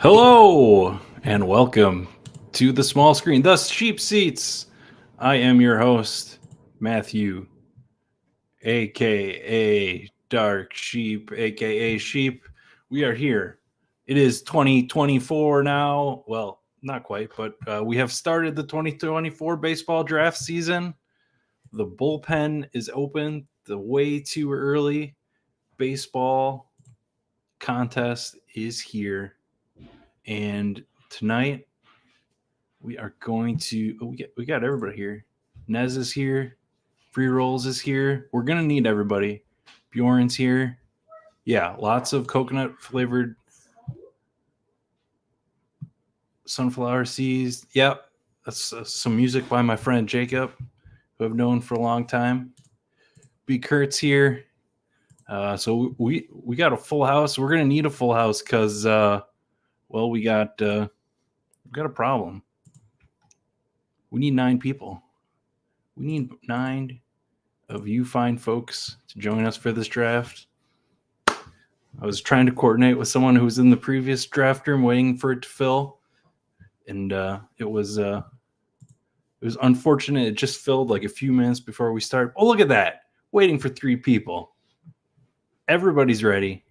Hello and welcome to the small screen, thus cheap seats. I am your host, Matthew, aka Dark Sheep, aka Sheep. We are here. It is 2024 now. Well, not quite, but we have started the 2024 baseball draft season. The bullpen is open. The way too early baseball contest is here. And tonight we are going to we got everybody here. Nez is here. Free Rolls is here. We're gonna need everybody. Bjorn's here. Yeah, lots of coconut flavored sunflower seeds. Yep, that's some music by my friend Jacob, who I've known for a long time. B. Kurt's here. So we got a full house. We're gonna need a full house because we got a problem. We need 9 people. We need 9 of you fine folks to join us for this draft. I was trying to coordinate with someone who was in the previous draft room waiting for it to fill, and it was unfortunate. It just filled like a few minutes before we started. Oh, look at that! Waiting for 3 people. Everybody's ready.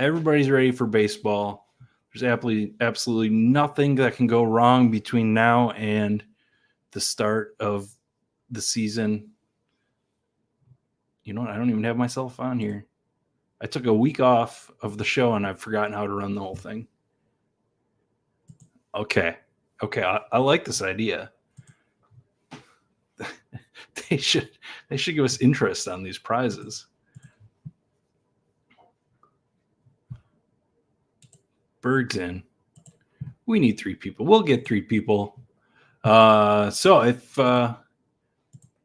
Everybody's ready for baseball. There's absolutely nothing that can go wrong between now and the start of the season. You know what? I don't even have myself on here. I took a week off of the show and I've forgotten how to run the whole thing. Okay. I like this idea. They should give us interest on these prizes. Berg's in. We need 3 people. We'll get 3 people. So if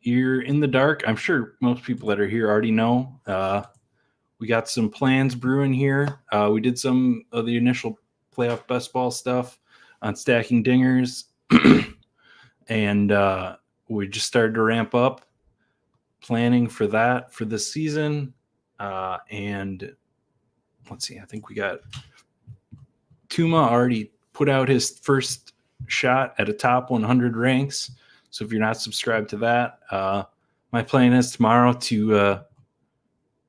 you're in the dark, I'm sure most people that are here already know. We got some plans brewing here. We did some of the initial playoff best ball stuff on stacking dingers. And we just started to ramp up planning for that for this season. And let's see, I think we got Tuma already put out his first shot at a top 100 ranks. So if you're not subscribed to that, my plan is tomorrow to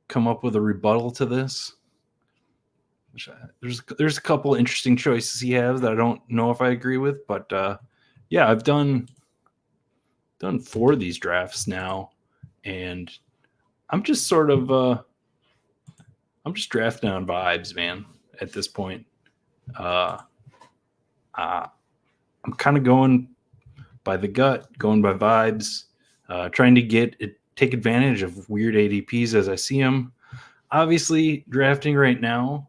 come up with a rebuttal to this. There's a couple interesting choices he has that I don't know if I agree with, but yeah, I've done 4 of these drafts now, and I'm just sort of I'm just drafting on vibes, man. At this point, I'm kind of going by the gut, going by vibes, trying to take advantage of weird ADPs as I see them. Obviously, drafting right now,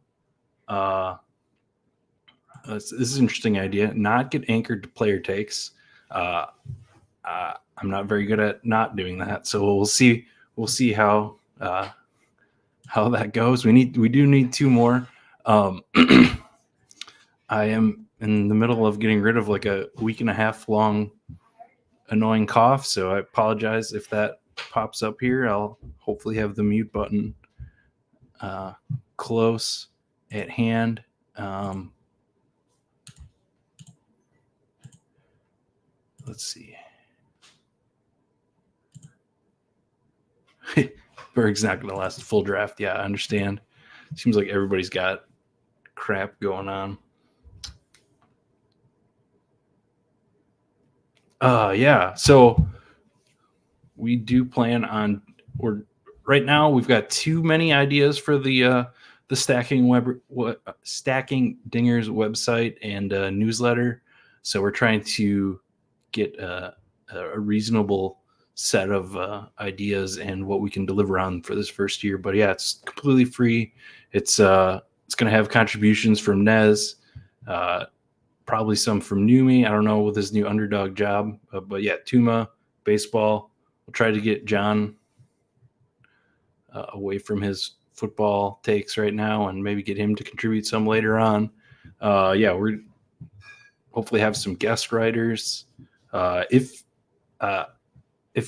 this is an interesting idea. Not get anchored to player takes. I'm not very good at not doing that, so we'll see. We'll see how that goes. We do need 2 more. I am in the middle of getting rid of like a week and a half long annoying cough, so I apologize if that pops up here. I'll hopefully have the mute button close at hand. Let's see. Berg's not going to last a full draft. Yeah, I understand. Seems like everybody's got crap going on. Yeah. So we do plan on. Right now we've got too many ideas for the stacking stacking dingers website and newsletter. So we're trying to get a reasonable set of ideas and what we can deliver on for this first year. But yeah, it's completely free. It's going to have contributions from Nez, probably some from Numi. I don't know with his new Underdog job, but yeah, Tuma, baseball. We'll try to get John away from his football takes right now and maybe get him to contribute some later on. Yeah, we're hopefully have some guest writers. If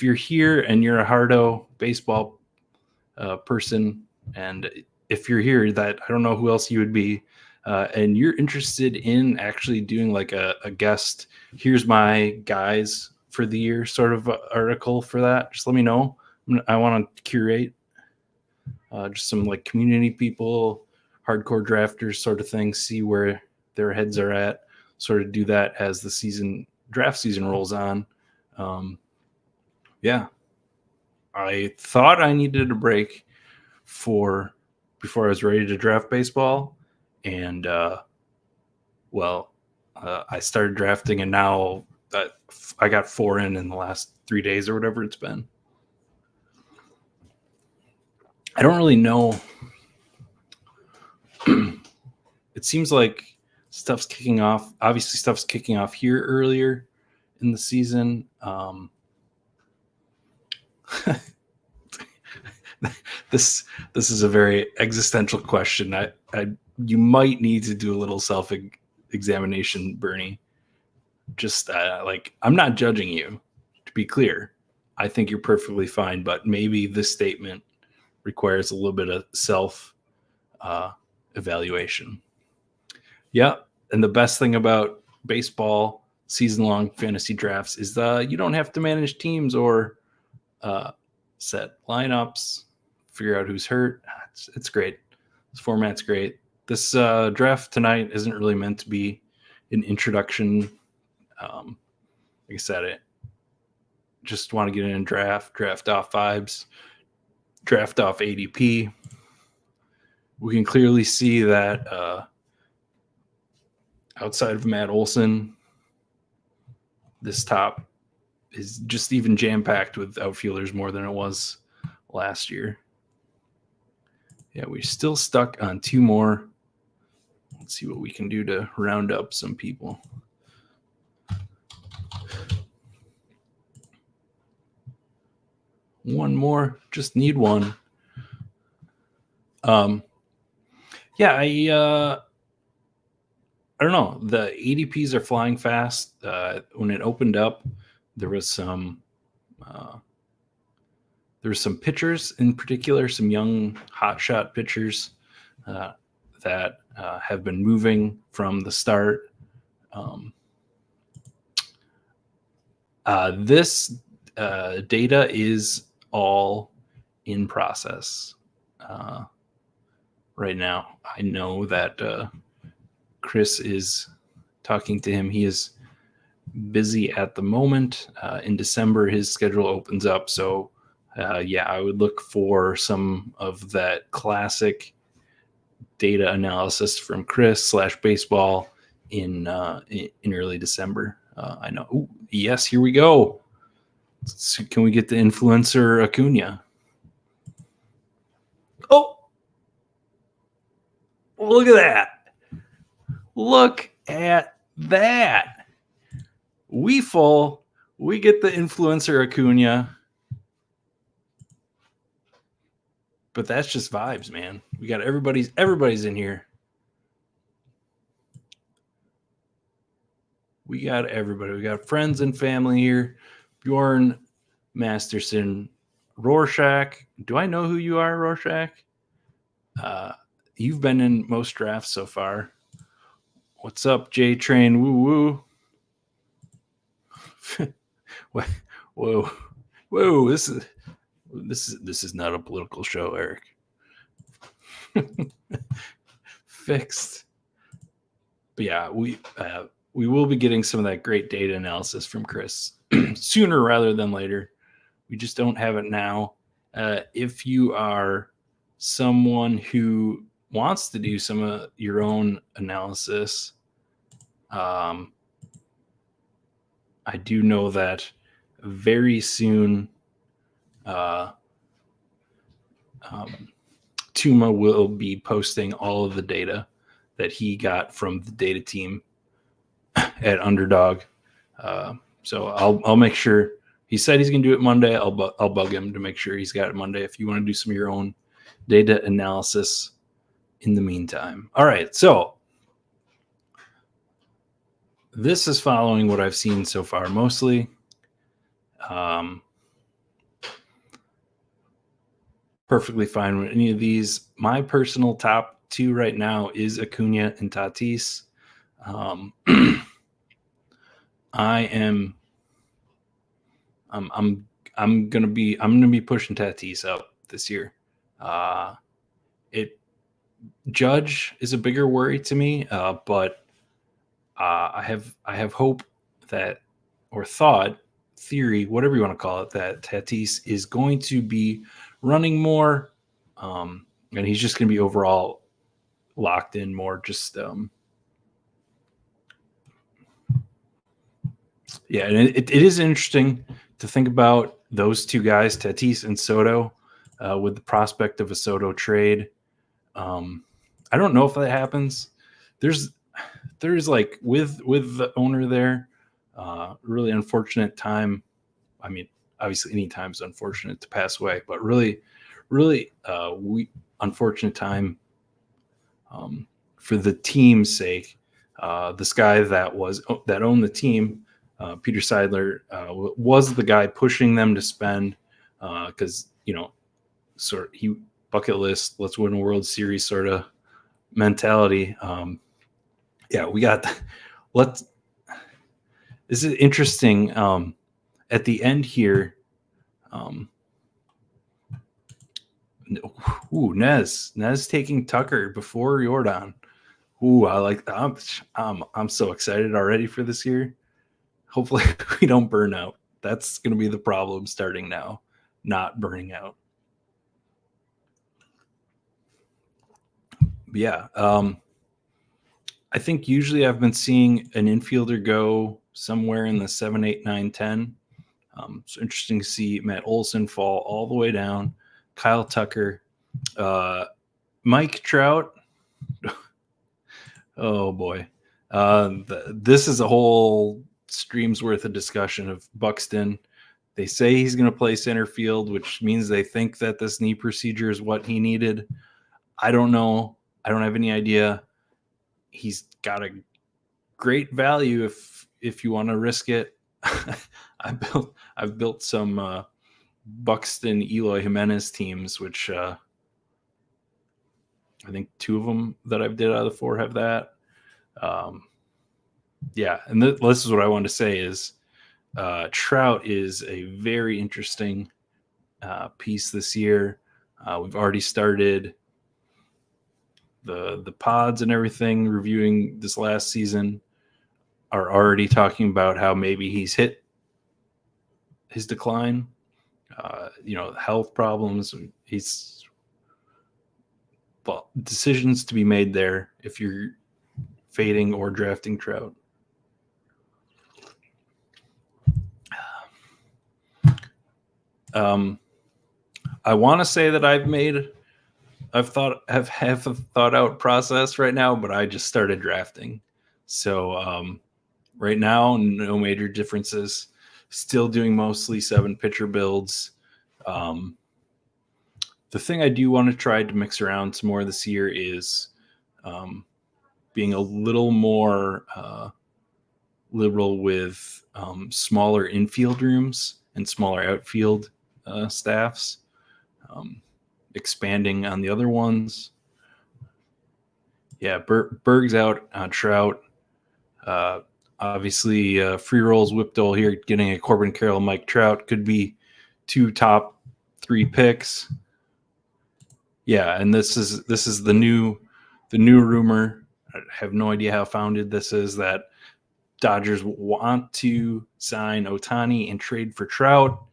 you're here and you're a hardo baseball person, and if you're here, that I don't know who else you would be, and you're interested in actually doing like a guest, here's my guys for the year sort of article for that, just let me know. I want to curate just some like community people, hardcore drafters sort of thing, see where their heads are at, sort of do that as the draft season rolls on. Yeah, I thought I needed a break before I was ready to draft baseball, and I started drafting, and now I got 4 in the last 3 days or whatever it's been. I don't really know. It seems like stuff's kicking off. Obviously, stuff's kicking off here earlier in the season. This is a very existential question. You might need to do a little self-examination, Bernie. Just like, I'm not judging you, to be clear. I think you're perfectly fine, but maybe this statement requires a little bit of self evaluation. Yeah, and the best thing about baseball season-long fantasy drafts is you don't have to manage teams or set lineups, figure out who's hurt. It's great. This format's great. This draft tonight isn't really meant to be an introduction. Like I said, I just want to get in and draft off vibes, draft off ADP. We can clearly see that outside of Matt Olson, this top is just even jam-packed with outfielders more than it was last year. Yeah, we're still stuck on 2 more. Let's see what we can do to round up some people. One more, just need one. Yeah, I don't know. The ADPs are flying fast. When it opened up, there was some pitchers in particular, some young hotshot pitchers that have been moving from the start. This data is all in process right now. I know that Chris is talking to him. He is busy at the moment. In December, his schedule opens up. So, I would look for some of that classic data analysis from Chris /baseball in early December. I know. Ooh, yes, here we go. So can we get the influencer Acuna? Oh, look at that. Look at that. We get the influencer Acuna. But that's just vibes, man. We got everybody's in here. We got everybody. We got friends and family here. Bjorn Masterson, Rorschach. Do I know who you are, Rorschach? You've been in most drafts so far. What's up, J Train? Woo woo. Whoa! This is not a political show, Eric. Fixed. But yeah, we will be getting some of that great data analysis from Chris sooner rather than later. We just don't have it now. If you are someone who wants to do some of your own analysis, I do know that very soon Tuma will be posting all of the data that he got from the data team at Underdog. So I'll make sure. He said he's going to do it Monday. I'll bug him to make sure he's got it Monday if you want to do some of your own data analysis in the meantime. All right, so this is following what I've seen so far mostly. Perfectly fine with any of these. My personal top two right now is Acuna and Tatis. I'm gonna be pushing Tatis up this year. It Judge is a bigger worry to me, but I have hope that, or thought, theory, whatever you want to call it, that Tatis is going to be running more, and he's just going to be overall locked in more. Just yeah, and it is interesting to think about those two guys, Tatis and Soto, with the prospect of a Soto trade. I don't know if that happens. There's like with the owner there, really unfortunate time. I mean, obviously any time's unfortunate to pass away, but really unfortunate time for the team's sake. This guy that owned the team, Peter Seidler, was the guy pushing them to spend, because he bucket list, let's win a World Series sort of mentality. We got this is interesting. At the end here, Nez taking Tucker before Jordan. I like that. I'm so excited already for this year. Hopefully we don't burn out. That's going to be the problem starting now, not burning out. But yeah. I think usually I've been seeing an infielder go somewhere in the 7, 8, 9, 10. So interesting to see Matt Olson fall all the way down. Kyle Tucker, Mike Trout. Oh boy. This is a whole stream's worth of discussion of Buxton. They say he's going to play center field, which means they think that this knee procedure is what he needed. I don't know. I don't have any idea. He's got a great value if you want to risk it. I've built some Buxton Eloy Jimenez teams, which I think 2 of them that I've did out of the 4 have that. And this is what I wanted to say is Trout is a very interesting piece this year. We've already started the pods and everything reviewing this last season, are already talking about how maybe he's hit his decline, health problems. Decisions to be made there if you're fading or drafting Trout. I want to say that I've thought a thought out process right now, but I just started drafting. So right now, no major differences. Still doing mostly 7 pitcher builds. The thing I do want to try to mix around some more this year is being a little more liberal with smaller infield rooms and smaller outfield staffs. Expanding on the other ones. Yeah, Berg's out on Trout. Obviously, free rolls Whipdole here, getting a Corbin Carroll, Mike Trout could be 2 top 3 picks. Yeah, and this is the new rumor. I have no idea how founded this is, that Dodgers want to sign Ohtani and trade for Trout.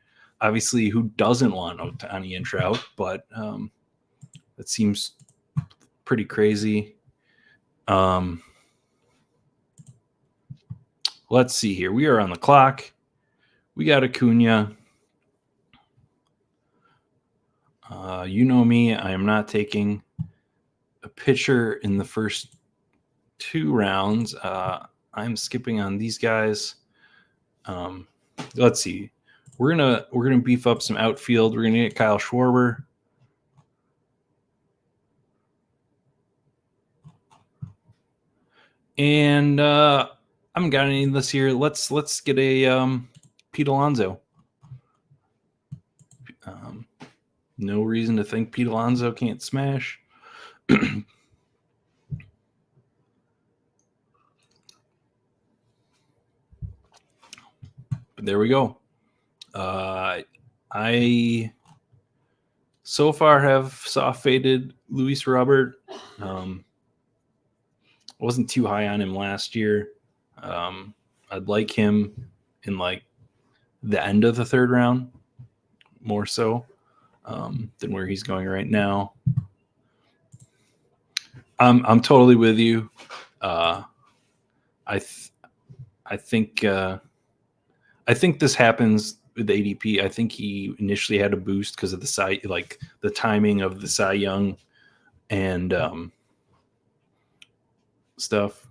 Obviously, who doesn't want Ohtani and Trout? But that seems pretty crazy. Let's see here. We are on the clock. We got Acuna. You know me. I am not taking a pitcher in the first 2 rounds. I'm skipping on these guys. Let's see. We're gonna beef up some outfield. We're gonna get Kyle Schwarber. And I haven't got any this year. Let's get a Pete Alonso. No reason to think Pete Alonso can't smash. There we go. I so far have soft faded Luis Robert. Wasn't too high on him last year. I'd like him in like the end of the third round more so than where he's going right now. I'm totally with you. I think this happens with ADP. I think he initially had a boost because of the timing of the Cy Young and stuff.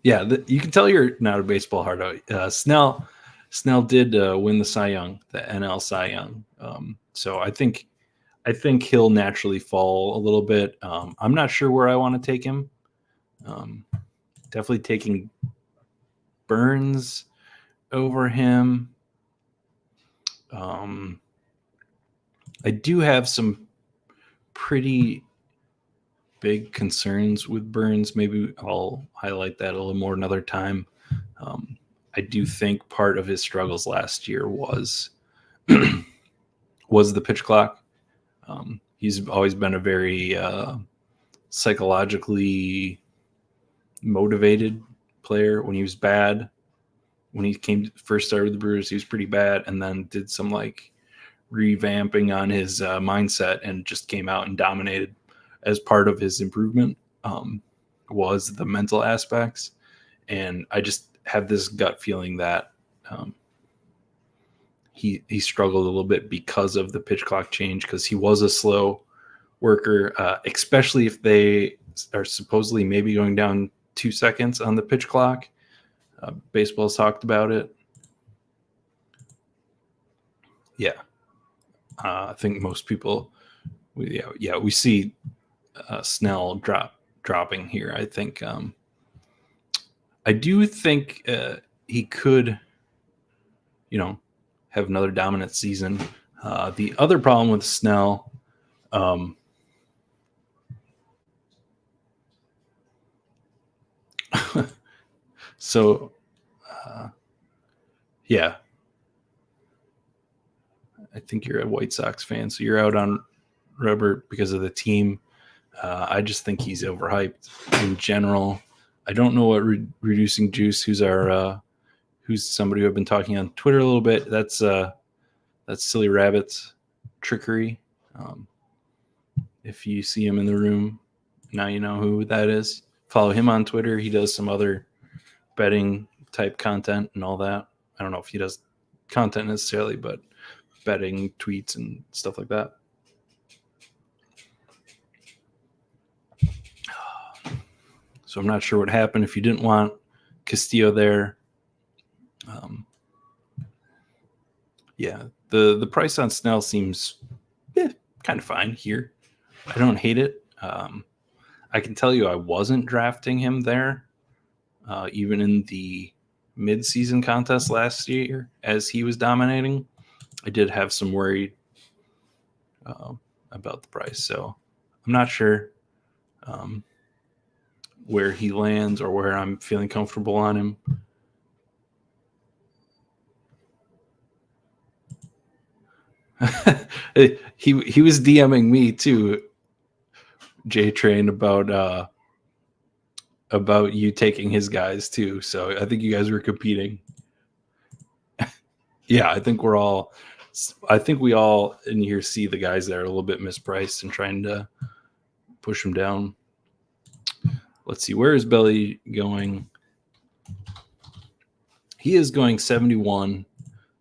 Yeah, you can tell you're not a baseball hard. Snell did win the Cy Young, the NL Cy Young. So I think he'll naturally fall a little bit. I'm not sure where I want to take him. Definitely taking Burns over him. I do have some pretty big concerns with Burns. Maybe I'll highlight that a little more another time. I do think part of his struggles last year was the pitch clock. He's always been a very psychologically motivated player. When he was bad, when he first started with the Brewers, he was pretty bad, and then did some like revamping on his mindset and just came out and dominated. As part of his improvement was the mental aspects. And I just have this gut feeling that he struggled a little bit because of the pitch clock change, because he was a slow worker, especially if they are supposedly maybe going down 2 seconds on the pitch clock. Baseball's talked about it. Yeah. I think most people, we see Snell dropping here. I think I do think he could, have another dominant season. The other problem with Snell, yeah, I think you're a White Sox fan, so you're out on Robert because of the team. I just think he's overhyped in general. I don't know what Reducing Juice, who's somebody who I've been talking on Twitter a little bit. That's Silly Rabbit's trickery. If you see him in the room, now you know who that is. Follow him on Twitter. He does some other betting type content and all that. I don't know if he does content necessarily, but betting tweets and stuff like that. So I'm not sure what happened if you didn't want Castillo there. Yeah, the price on Snell seems kind of fine here. I don't hate it. I can tell you I wasn't drafting him there, even in the mid-season contest last year as he was dominating. I did have some worry about the price, so I'm not sure where he lands or where I'm feeling comfortable on him. He was DMing me too, J Train, about you taking his guys too. So I think you guys were competing. Yeah, I think we all in here see the guys that are a little bit mispriced and trying to push them down. Let's see, where is Belly going? He is going 71.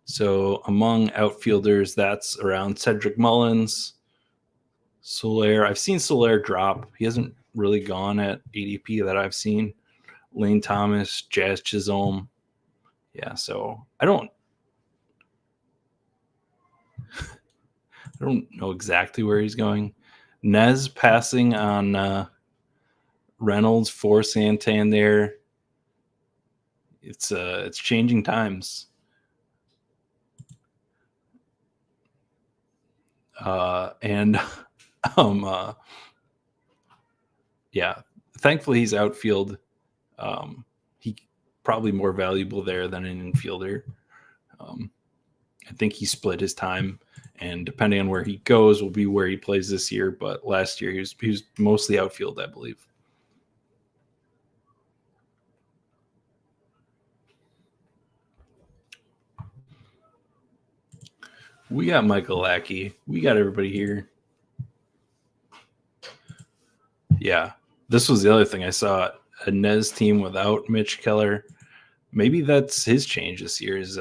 So among outfielders, that's around Cedric Mullins, Soler. I've seen Soler drop. He hasn't really gone at ADP that I've seen. Lane Thomas, Jazz Chisholm. Yeah, so I don't know exactly where he's going. Nez passing on Reynolds for Santander. It's changing times. Yeah, thankfully he's outfield. probably more valuable there than an infielder. I think he split his time, and depending on where he goes will be where he plays this year. But last year he was mostly outfield, I believe. We got Michael Lackey. We got everybody here. Yeah, this was the other thing I saw. A Nez team without Mitch Keller. Maybe that's his change this year. Is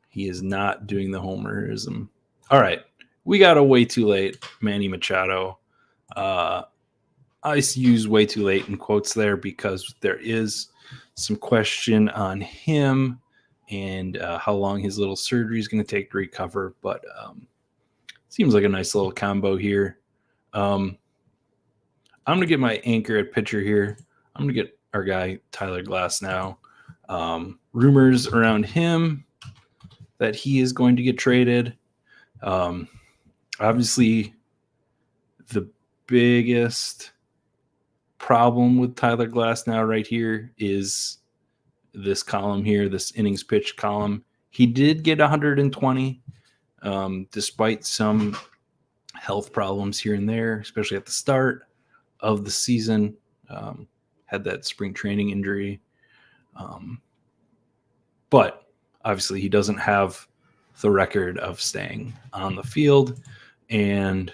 he is not doing the homerism. All right, we got a way too late Manny Machado. I use way too late in quotes there because there is some question on him and how long his little surgery is going to take to recover. But seems like a nice little combo here. I'm going to get my anchor at pitcher here. I'm going to get our guy Tyler Glass now. Rumors around him that he is going to get traded. Obviously, the biggest problem with Tyler Glass now right here is this column here, this innings pitched column. He did get 120 despite some health problems here and there, especially at the start of the season. Had that spring training injury. But obviously he doesn't have the record of staying on the field, and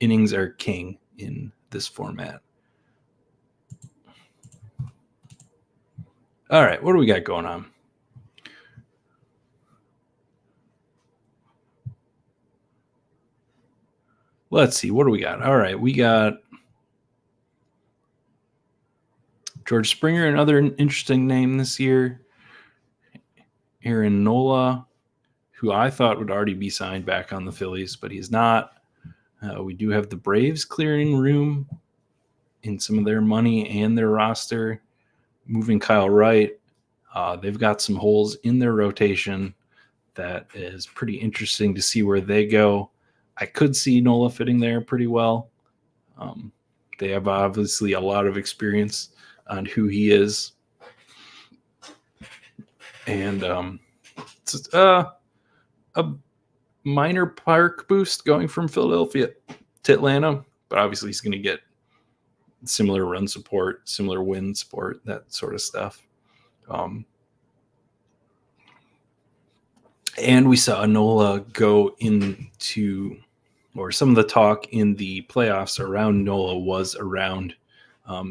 innings are king in this format. All right, what do we got going on? Let's see, what do we got? All right, we got George Springer, another interesting name this year. Aaron Nola, who I thought would already be signed back on the Phillies, but he's not. We do have the Braves clearing room in some of their money and their roster, moving Kyle Wright. They've got some holes in their rotation that is pretty interesting to see where they go. I could see Nola fitting there pretty well. They have obviously a lot of experience on who he is. And it's a minor park boost going from Philadelphia to Atlanta, but obviously he's going to get similar run support, similar win support, that sort of stuff. And we saw Nola go into, or some of the talk in the playoffs around Nola was around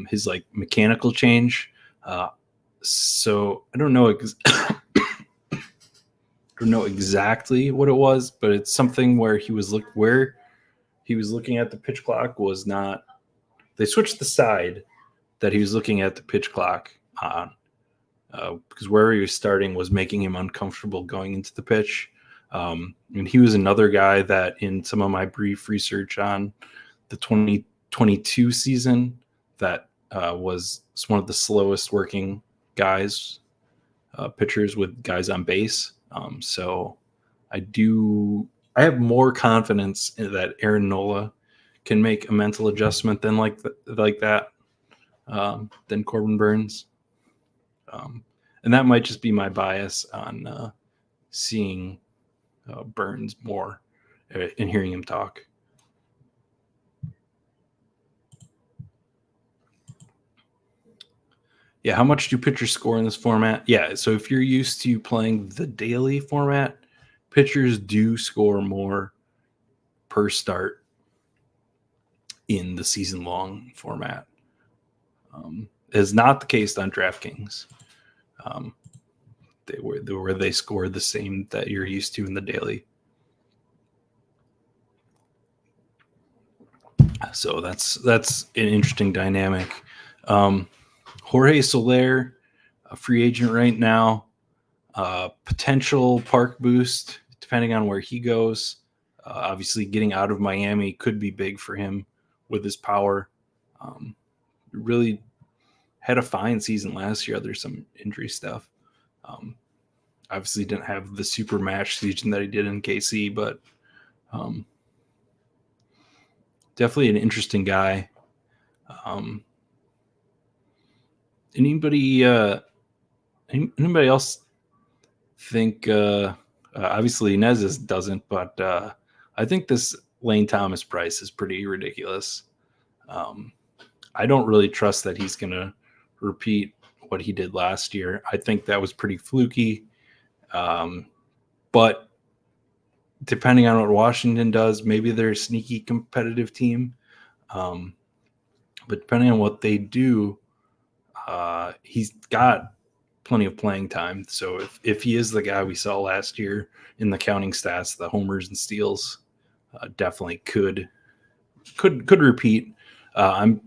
his like mechanical change. So I don't know exactly what it was, but it's something where he was looking at the pitch clock was not. They switched the side that he was looking at the pitch clock on, because where he was starting was making him uncomfortable going into the pitch. And he was another guy that in some of my brief research on the 2022 season that was one of the slowest working guys, pitchers with guys on base. So I have more confidence in that Aaron Nola can make a mental adjustment than like that than Corbin Burns. And that might just be my bias on seeing Burns more and hearing him talk. Yeah, how much do pitchers score in this format? Yeah, so if you're used to playing the daily format, pitchers do score more per start in the season-long format. Is not the case on DraftKings. Where they score the same that you're used to in the daily. So that's an interesting dynamic. Jorge Soler, a free agent right now, potential park boost depending on where he goes. Obviously, getting out of Miami could be big for him with his power. Really had a fine season last year. There's some injury stuff. Obviously, didn't have the super match season that he did in KC, but definitely an interesting guy. Anybody Anybody else think? Obviously, Nez's doesn't, but I think this Lane Thomas price is pretty ridiculous. I don't really trust that he's going to repeat what he did last year. I think that was pretty fluky. But depending on what Washington does, maybe they're a sneaky competitive team. But depending on what they do, he's got plenty of playing time. So if he is the guy we saw last year in the counting stats, the homers and steals, definitely could repeat. I'm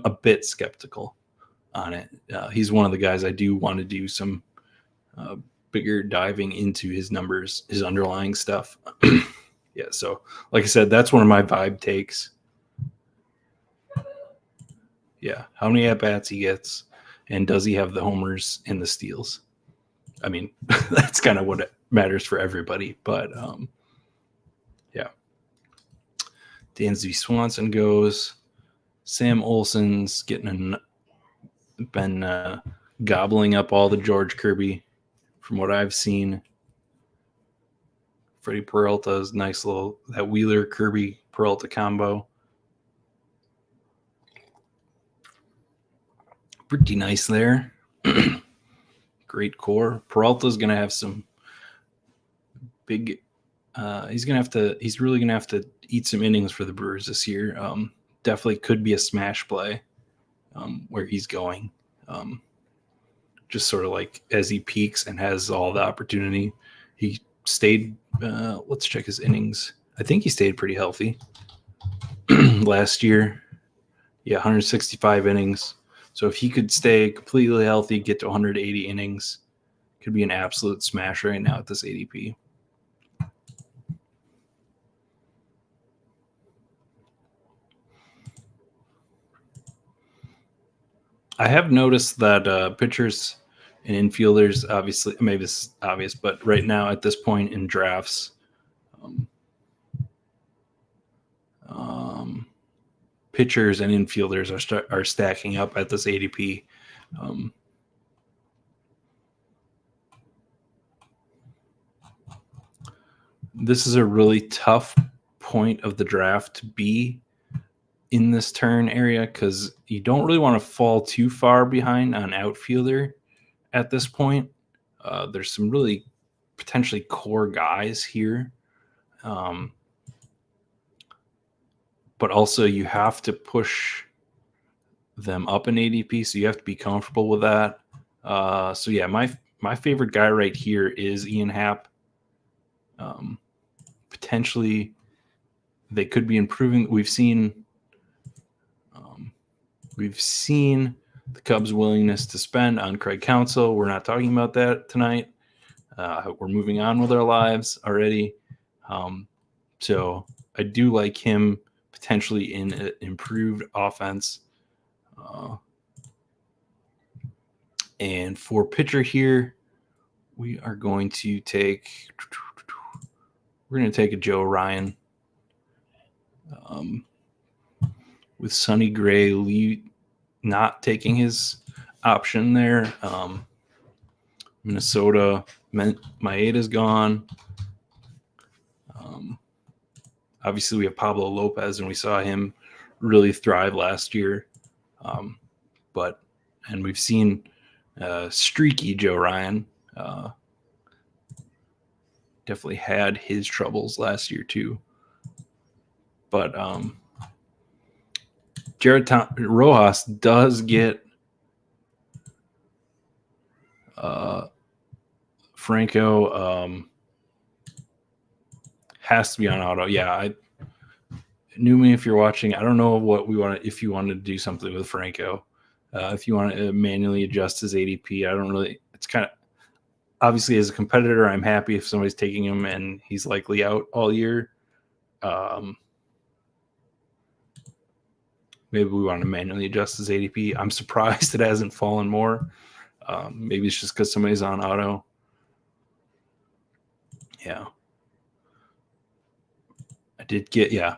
a bit skeptical on it. He's one of the guys I do want to do some bigger diving into his numbers, his underlying stuff. Yeah, so like I said, that's one of my vibe takes. Yeah, how many at-bats he gets, and does he have the homers and the steals? I mean, that's kind of what it matters for everybody, but yeah. Dansby Swanson goes. Sam Olson's been gobbling up all the George Kirby from what I've seen. Freddie Peralta's nice little, that Wheeler Kirby Peralta combo. Pretty nice there. Great core. Peralta's going to have some big, he's really going to have to eat some innings for the Brewers this year. Definitely could be a smash play where he's going. Just sort of like as he peaks and has all the opportunity. He stayed, let's check his innings. I think he stayed pretty healthy last year. Yeah, 165 innings. So if he could stay completely healthy, get to 180 innings, could be an absolute smash right now at this ADP. I have noticed that pitchers and infielders, obviously, maybe this is obvious, but right now at this point in drafts, pitchers and infielders are stacking up at this ADP. This is a really tough point of the draft to be in this turn area because you don't really want to fall too far behind on outfielder at this point. There's some really potentially core guys here. But also you have to push them up in ADP, so you have to be comfortable with that. So yeah, my favorite guy right here is Ian Happ. Potentially they could be improving. We've seen the Cubs' willingness to spend on Craig Counsell. We're not talking about that tonight. We're moving on with our lives already. So I do like him potentially in an improved offense. And for pitcher here, we're going to take a Joe Ryan. With Sonny Gray not taking his option there. Minnesota, Maeda's gone. Obviously, we have Pablo Lopez, and we saw him really thrive last year. And we've seen streaky Joe Ryan definitely had his troubles last year too. But Jared Rojas does get Franco has to be on auto. Yeah, Newman, if you're watching, I don't know what we want. If you wanted to do something with Franco, if you want to manually adjust his ADP, I don't really. It's kind of obviously as a competitor, I'm happy if somebody's taking him and he's likely out all year. Maybe we want to manually adjust his ADP. I'm surprised it hasn't fallen more. Maybe it's just because somebody's on auto. Yeah. I did get, yeah.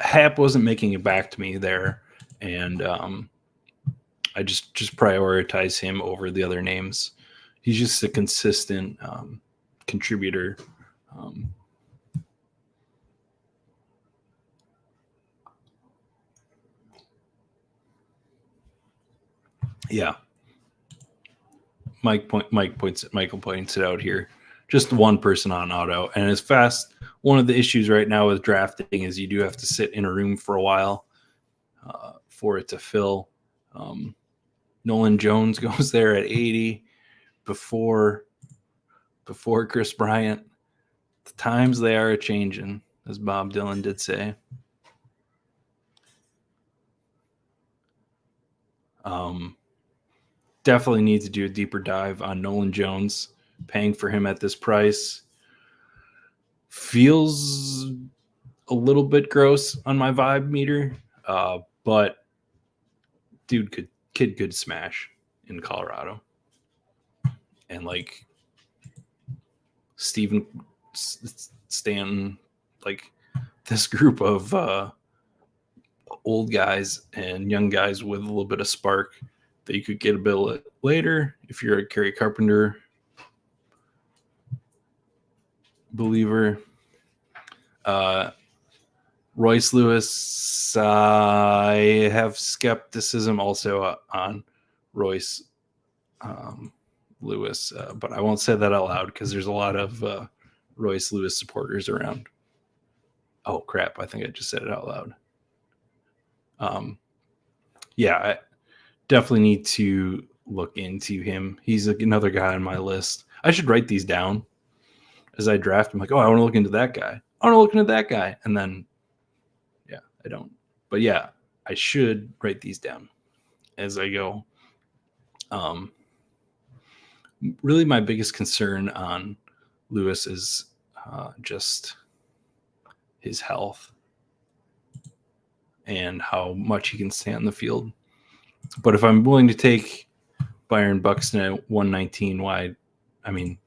Hap wasn't making it back to me there. And I just prioritize him over the other names. He's just a consistent contributor. Yeah. Michael points it out here. Just one person on auto, and as fast. One of the issues right now with drafting is you do have to sit in a room for a while for it to fill. Nolan Jones goes there at 80 before Chris Bryant. The times they are changing, as Bob Dylan did say. Definitely need to do a deeper dive on Nolan Jones. Paying for him at this price feels a little bit gross on my vibe meter, but dude could smash in Colorado. And like Steven Stanton, like this group of old guys and young guys with a little bit of spark that you could get a bit later if you're a Kerry Carpenter believer. Royce Lewis, I have skepticism also on Royce Lewis, but I won't say that out loud because there's a lot of Royce Lewis supporters around. Oh crap! I think I just said it out loud. Yeah, I definitely need to look into him. He's another guy on my list. I should write these down as I draft. I'm like, oh, I want to look into that guy. I want to look into that guy, and then yeah, I don't. But yeah, I should write these down as I go. Really, my biggest concern on Lewis is just his health and how much he can stay on the field. But if I'm willing to take Byron Buxton at 119 wide, I mean,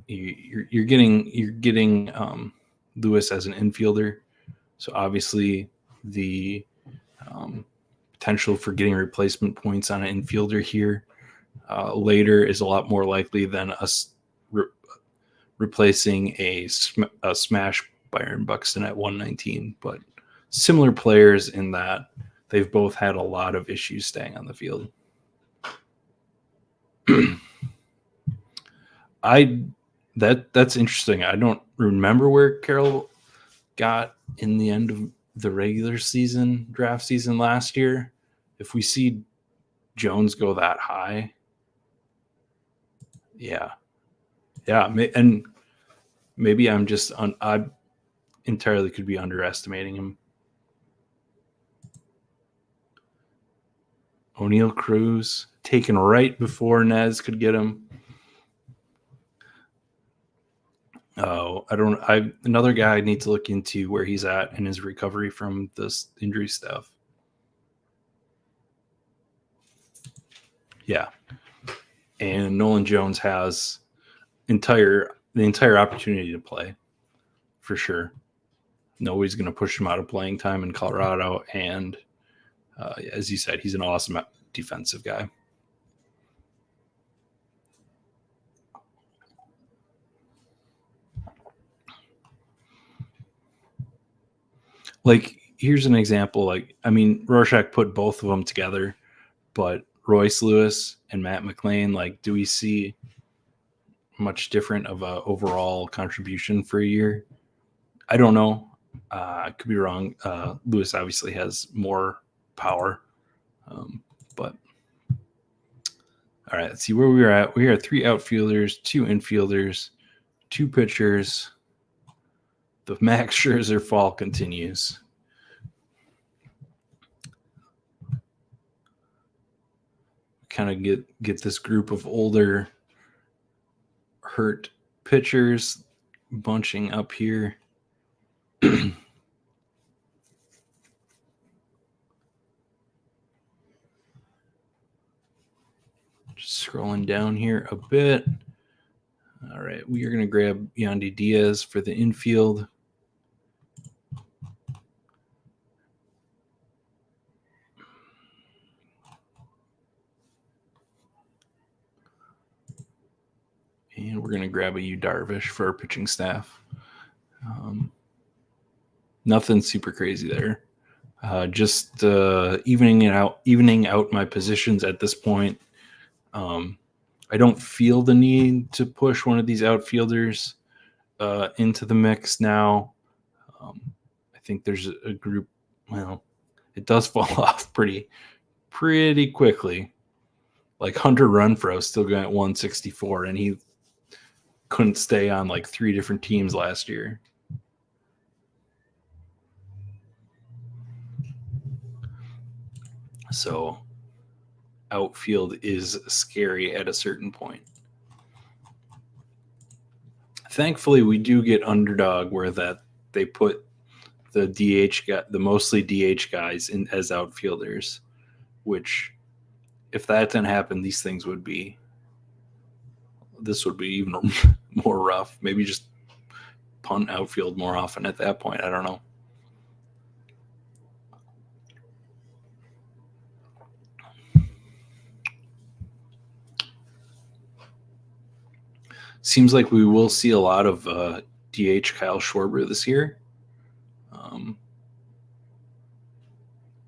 you're getting Lewis as an infielder, so obviously the potential for getting replacement points on an infielder here later is a lot more likely than us replacing a smash Byron Buxton at 119. But similar players in that they've both had a lot of issues staying on the field. That's interesting. I don't remember where Carroll got in the end of the regular season draft season last year. If we see Jones go that high, yeah, and maybe I'm just I entirely could be underestimating him. O'Neal Cruz taken right before Nez could get him. Oh, another guy I need to look into where he's at in his recovery from this injury stuff. Yeah. And Nolan Jones has the entire opportunity to play for sure. Nobody's going to push him out of playing time in Colorado. And as you said, he's an awesome defensive guy. Like, here's an example. Like, I mean, Rorschach put both of them together, but Royce Lewis and Matt McLean, like, do we see much different of a overall contribution for a year? I don't know. I could be wrong. Lewis obviously has more power, but all right, let's see where we are at. We are 3 outfielders, 2 infielders, 2 pitchers. The Max Scherzer fall continues. Kind of get this group of older hurt pitchers bunching up here. Just scrolling down here a bit. All right, we are going to grab Yandy Diaz for the infield. And we're going to grab a Yu Darvish for our pitching staff. Nothing super crazy there. Just evening out my positions at this point. I don't feel the need to push one of these outfielders into the mix now. I think there's a group. Well, it does fall off pretty quickly. Like Hunter Renfroe still got 164, and he couldn't stay on like 3 different teams last year. So outfield is scary at a certain point. Thankfully, we do get Underdog where that they put the mostly DH guys in as outfielders, which if that didn't happen, this would be even more rough. Maybe just punt outfield more often at that point. I don't know. Seems like we will see a lot of DH Kyle Schwarber this year,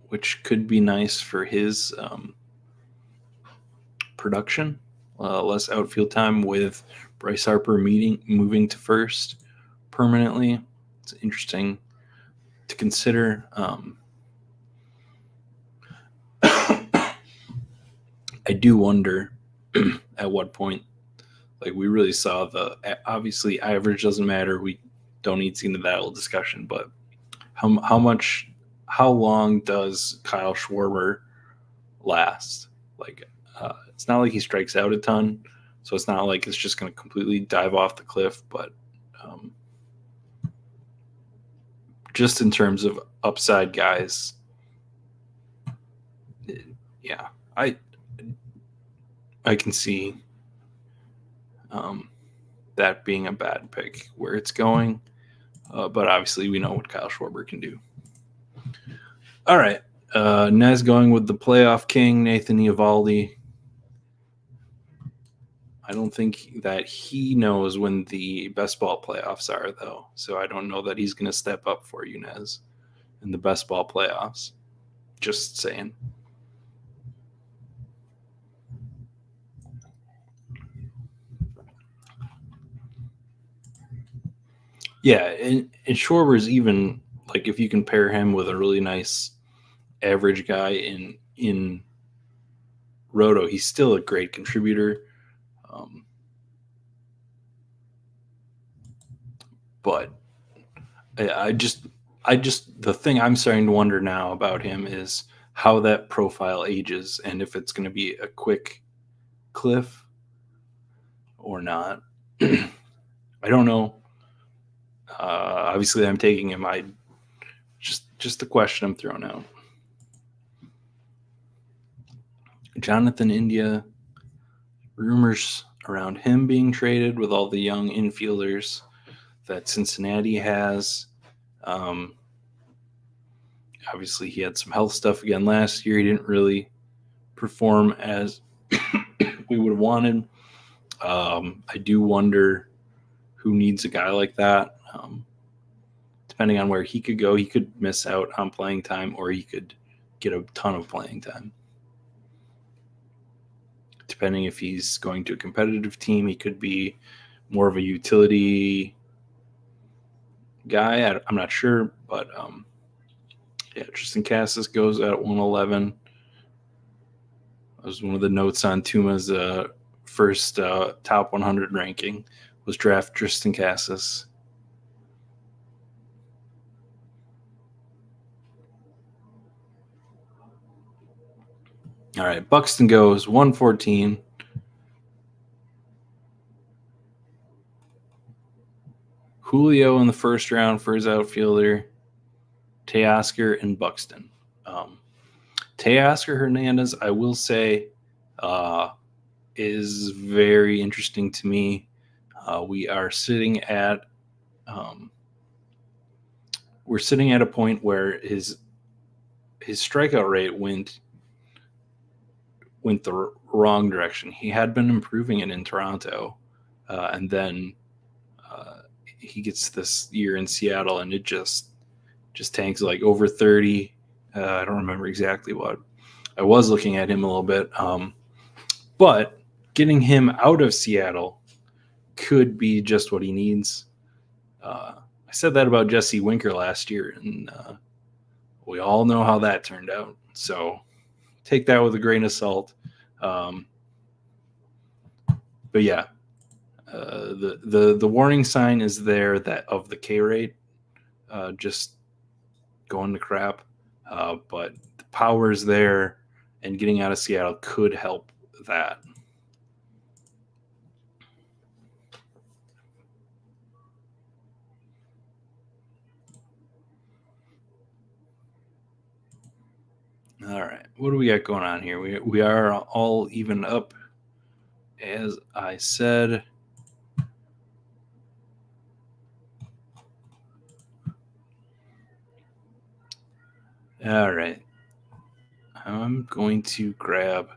which could be nice for his production. Less outfield time with Bryce Harper moving to first permanently. It's interesting to consider. I do wonder at what point, like we really saw obviously average doesn't matter. We don't need to get into that whole discussion, but how long does Kyle Schwarber last? Like, it's not like he strikes out a ton, so it's not like it's just going to completely dive off the cliff, but just in terms of upside guys, yeah, I can see that being a bad pick where it's going, but obviously we know what Kyle Schwarber can do. All right, Nez going with the playoff king, Nathan Eovaldi. I don't think that he knows when the best ball playoffs are, though. So I don't know that he's going to step up for you, Nez, in the best ball playoffs. Just saying. Yeah, and Schwarber's even, like, if you compare him with a really nice average guy in Roto, he's still a great contributor. But I just the thing I'm starting to wonder now about him is how that profile ages and if it's going to be a quick cliff or not. I don't know. Obviously, I'm taking him. Just the question I'm throwing out. Jonathan India, rumors around him being traded with all the young infielders that Cincinnati has. Obviously, he had some health stuff again last year. He didn't really perform as we would have wanted. I do wonder who needs a guy like that. Depending on where he could go, he could miss out on playing time or he could get a ton of playing time. Depending if he's going to a competitive team, he could be more of a utility guy. I'm not sure, but yeah, Tristan Cassis goes at 111. That was one of the notes on Tuma's first top 100 ranking was draft Tristan Cassis. All right, Buxton goes 114. Julio in the first round for his outfielder, Teoscar and Buxton. Teoscar Hernandez, I will say, is very interesting to me. We are sitting at a point where his strikeout rate went the wrong direction. He had been improving it in Toronto. and then he gets this year in Seattle, and it just tanks like over 30. I don't remember exactly what. I was looking at him a little bit, but getting him out of Seattle could be just what he needs. I said that about Jesse Winker last year, and we all know how that turned out. So take that with a grain of salt. But yeah, the warning sign is there that of the K rate just going to crap. But the power's there, and getting out of Seattle could help that. All right, what do we got going on here? We are all even up, as I said. All right, I'm going to grab.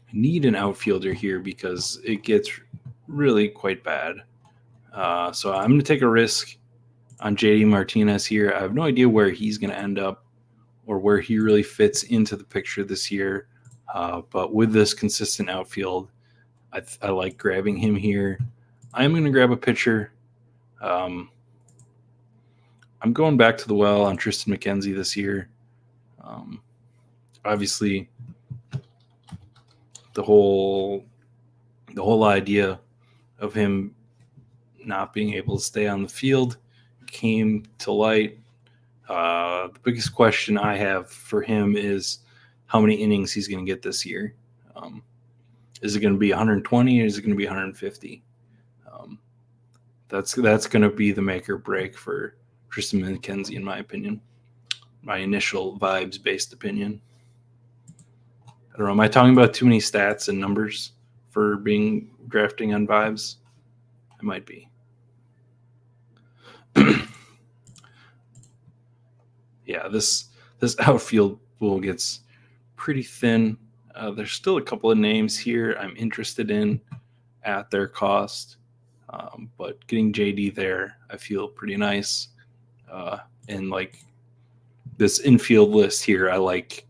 I need an outfielder here because it gets really quite bad. So I'm going to take a risk on JD Martinez here. I have no idea where he's going to end up or where he really fits into the picture this year. But with this consistent outfield, I like grabbing him here. I'm going to grab a pitcher. I'm going back to the well on Tristan McKenzie this year. Obviously, the whole idea of him not being able to stay on the field came to light. The biggest question I have for him is how many innings he's going to get this year. Is it going to be 120 or is it going to be 150? That's going to be the make or break for Tristan McKenzie, in my opinion. My initial vibes-based opinion. I don't know. Am I talking about too many stats and numbers for being drafting on vibes? I might be. Yeah, this outfield pool gets pretty thin. There's still a couple of names here I'm interested in at their cost, but getting JD there, I feel pretty nice. And like this infield list here, I like.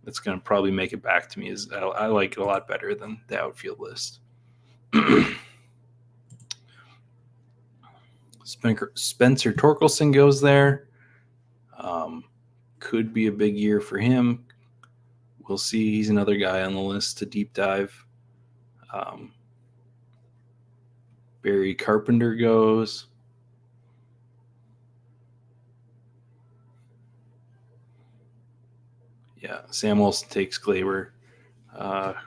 It's going to probably make it back to me. Is I like it a lot better than the outfield list. Spencer Torkelson goes there. Could be a big year for him. We'll see. He's another guy on the list to deep dive. Barry Carpenter goes. Yeah, Sam Wilson takes Glaber,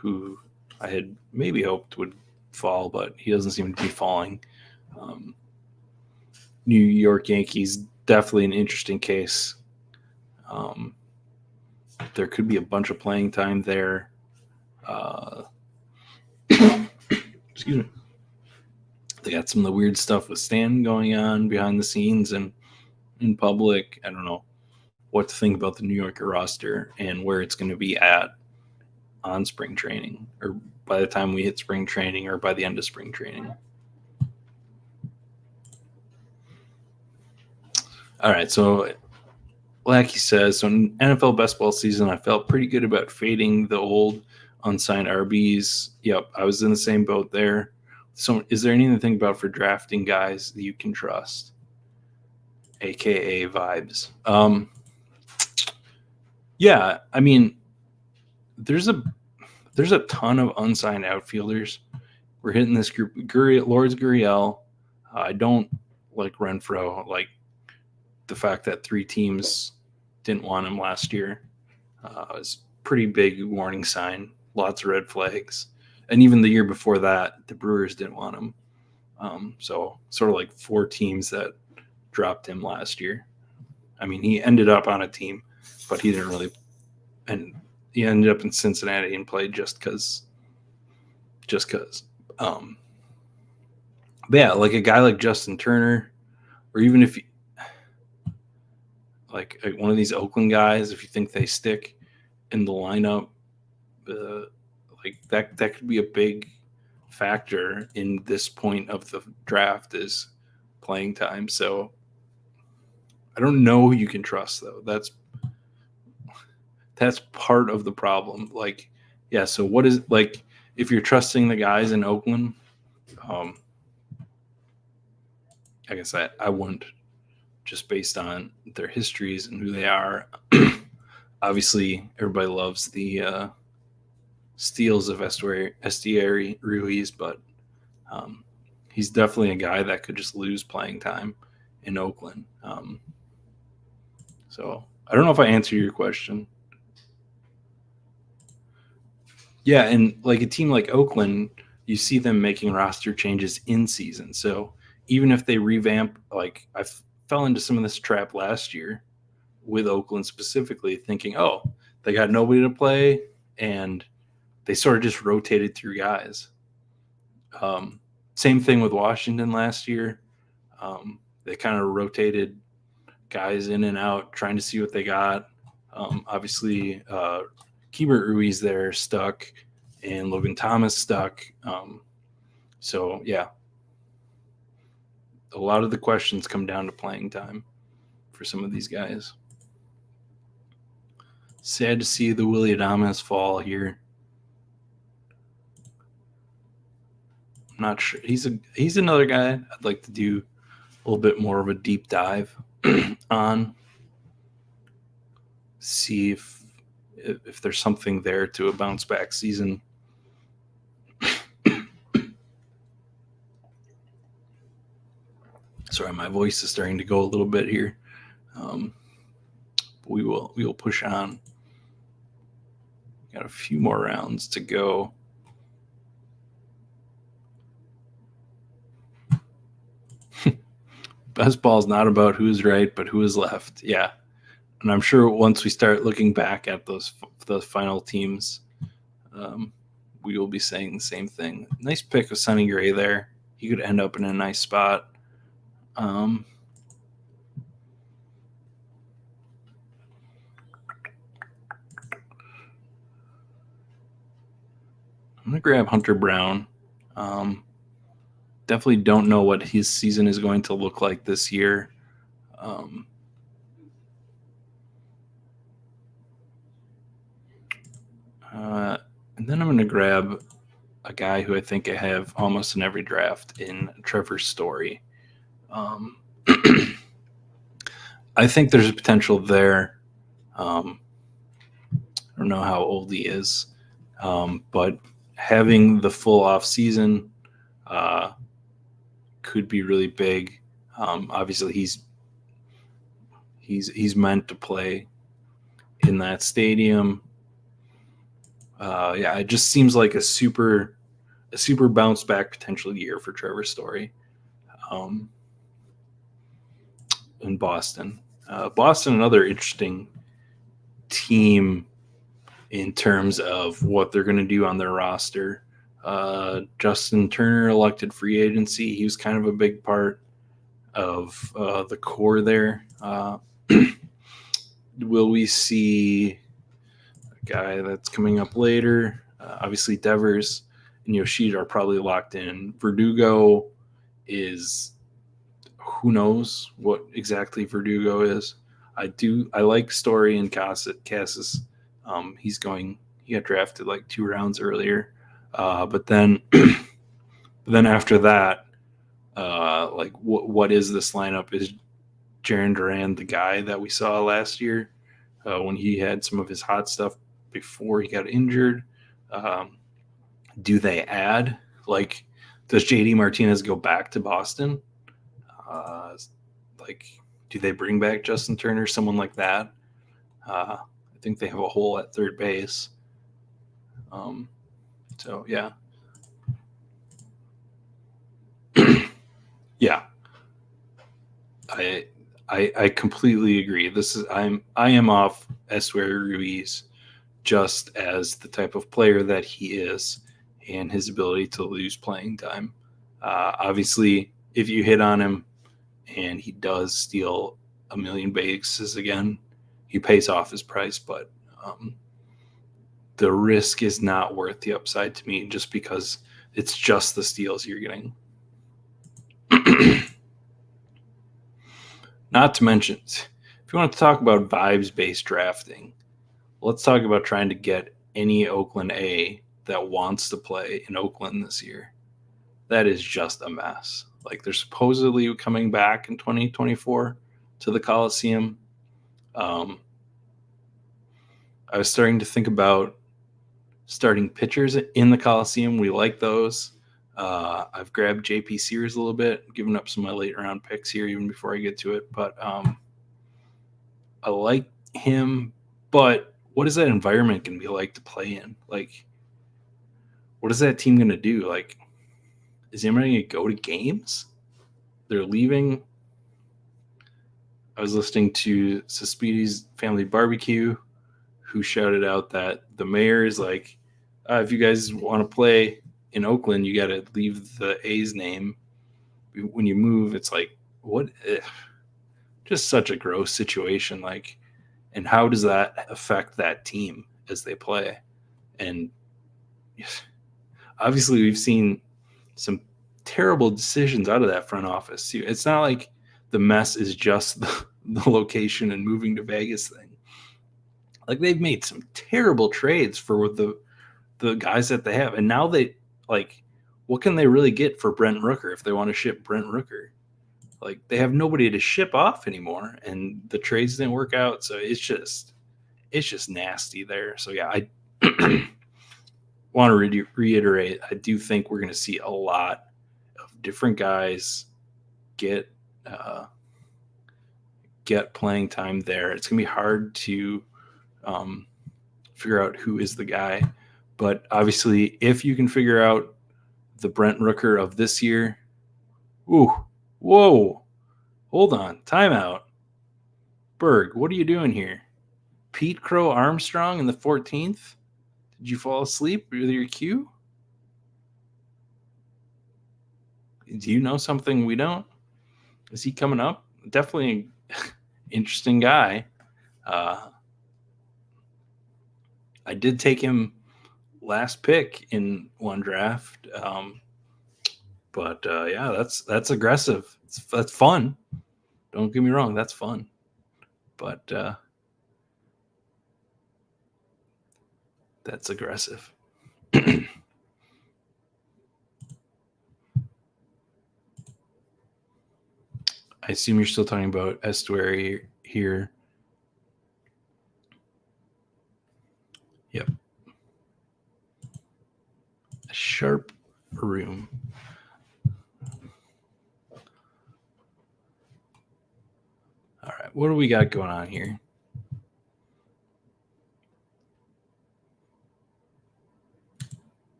who I had maybe hoped would fall, but he doesn't seem to be falling. New York Yankees, definitely an interesting case. There could be a bunch of playing time there. Excuse me. They got some of the weird stuff with Stan going on behind the scenes and in public. I don't know what to think about the New Yorker roster and where it's going to be at on spring training, or by the time we hit spring training, or by the end of spring training. All right, so like he says, so in NFL best ball season, I felt pretty good about fading the old unsigned RBs. Yep, I was in the same boat there. So is there anything to think about for drafting guys that you can trust, aka vibes? Yeah, I mean, there's a ton of unsigned outfielders. We're hitting this group. Lourdes Gurriel. I don't like Renfroe. Like the fact that 3 teams didn't want him last year was pretty big warning sign. Lots of red flags. And even the year before that, the Brewers didn't want him. So sort of like 4 teams that dropped him last year. I mean, he ended up on a team, but he didn't really. And he ended up in Cincinnati and played just because. But yeah, like a guy like Justin Turner, or even if you, like one of these Oakland guys, if you think they stick, in the lineup, like that could be a big factor in this point of the draft is playing time. So I don't know who you can trust though. That's part of the problem. Like, yeah. So what is like if you're trusting the guys in Oakland? I guess I wouldn't, just based on their histories and who they are. Obviously, everybody loves the steals of Estieri Ruiz, but he's definitely a guy that could just lose playing time in Oakland. So I don't know if I answered your question. Yeah, and like a team like Oakland, you see them making roster changes in season. So even if they revamp, like fell into some of this trap last year with Oakland specifically, thinking, oh, they got nobody to play, and they sort of just rotated through guys. Same thing with Washington last year. They kind of rotated guys in and out, trying to see what they got. Obviously, Keibert Ruiz there stuck, and Logan Thomas stuck. So, yeah, a lot of the questions come down to playing time for some of these guys. Sad to see the Willy Adames fall here. I'm not sure. He's another guy I'd like to do a little bit more of a deep dive on. See if there's something there to a bounce back season. Sorry, my voice is starting to go a little bit here. We will push on. Got a few more rounds to go. Best ball is not about who's right, but who is left. Yeah, and I'm sure once we start looking back at those final teams, we will be saying the same thing. Nice pick of Sonny Gray there. He could end up in a nice spot. I'm going to grab Hunter Brown. Definitely don't know what his season is going to look like this year. And then I'm going to grab a guy who I think I have almost in every draft in Trevor Story. I think there's a potential there. I don't know how old he is, but having the full off season could be really big. Obviously, he's meant to play in that stadium. Yeah, it just seems like a super bounce back potential year for Trevor Story in Boston. Boston, another interesting team in terms of what they're going to do on their roster. Justin Turner elected free agency. He was kind of a big part of the core there. Will we see a guy that's coming up later? Obviously, Devers and Yoshida are probably locked in. Verdugo is, who knows what exactly Verdugo is. I like Story and Cassis. He got drafted like 2 rounds earlier. But then after that, like what is this lineup? Is Jarren Duran the guy that we saw last year when he had some of his hot stuff before he got injured? Do they add? Like, does JD Martinez go back to Boston? Like, do they bring back Justin Turner, someone like that? I think they have a hole at third base. So yeah. Yeah. I completely agree. I am off Estieri Ruiz just as the type of player that he is and his ability to lose playing time. Obviously, if you hit on him and he does steal a million bases again, he pays off his price. But the risk is not worth the upside to me, just because it's just the steals you're getting. Not to mention, if you want to talk about vibes-based drafting, let's talk about trying to get any Oakland A that wants to play in Oakland this year. That is just a mess. Like, they're supposedly coming back in 2024 to the Coliseum. I was starting to think about starting pitchers in the Coliseum. We like those. I've grabbed JP Sears a little bit, given up some of my late round picks here even before I get to it. But I like him. But what is that environment going to be like to play in? Like, what is that team going to do? Like, is anybody going to go to games? They're leaving. I was listening to Suspedi's Family Barbecue, who shouted out that the mayor is like, if you guys want to play in Oakland, you got to leave the A's name. When you move, it's like, what? Just such a gross situation. Like, and how does that affect that team as they play? And obviously, we've seen some terrible decisions out of that front office too. It's not like the mess is just the location and moving to Vegas thing. Like, they've made some terrible trades for the guys that they have, and now they, like, what can they really get for Brent Rooker if they want to ship Brent Rooker? Like, they have nobody to ship off anymore, and the trades didn't work out, so it's just nasty there. So yeah, I want to reiterate, I do think we're going to see a lot of different guys get playing time there. It's going to be hard to figure out who is the guy, but obviously, if you can figure out the Brent Rooker of this year, whoa, hold on, timeout. Berg, what are you doing here? Pete Crow Armstrong in the 14th? Did you fall asleep with your cue? Do you know something we don't? Is he coming up? Definitely an interesting guy. I did take him last pick in one draft. But yeah, that's aggressive. That's fun. Don't get me wrong, that's fun. But that's aggressive. I assume you're still talking about Estuary here. Yep. A sharp room. All right, what do we got going on here?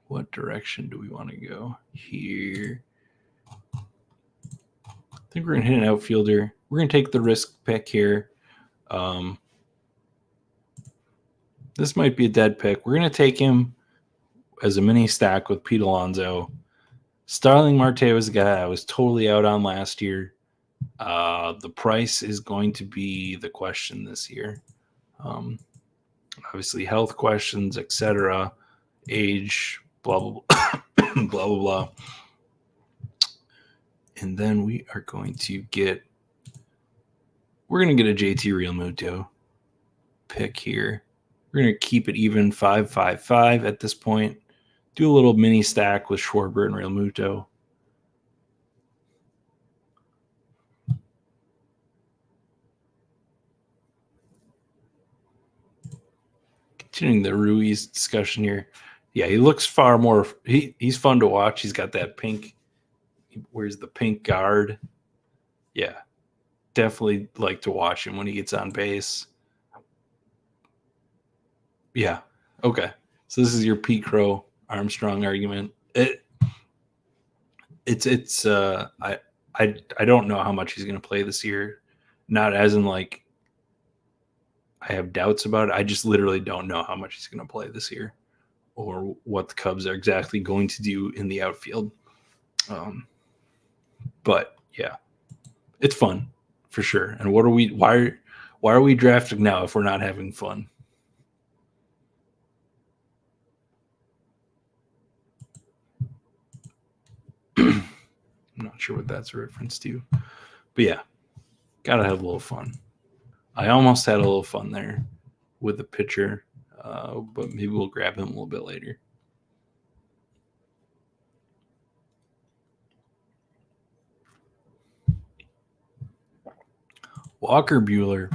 What direction do we want to go here? I think we're going to hit an outfielder. We're going to take the risk pick here. This might be a dead pick. We're going to take him as a mini stack with Pete Alonso. Starling Marte was a guy I was totally out on last year. The price is going to be the question this year. Obviously, health questions, etc., age, blah, blah, blah, blah, blah, blah. And then we are going to get a JT Realmuto pick here. We're going to keep it even 5-5-5 at this point. Do a little mini stack with Schwarber and Realmuto. Continuing the Ruiz discussion here. Yeah, he looks far more. He's fun to watch. He's got that pink. He wears the pink guard. Yeah, definitely like to watch him when he gets on base. Yeah. Okay. So this is your Pete Crow Armstrong argument. I don't know how much he's going to play this year. Not as in like I have doubts about it. I just literally don't know how much he's going to play this year or what the Cubs are exactly going to do in the outfield. But yeah, it's fun for sure. And why are we drafting now if we're not having fun? I'm not sure what that's a reference to. But yeah, gotta have a little fun. I almost had a little fun there with the pitcher, but maybe we'll grab him a little bit later. Walker Buehler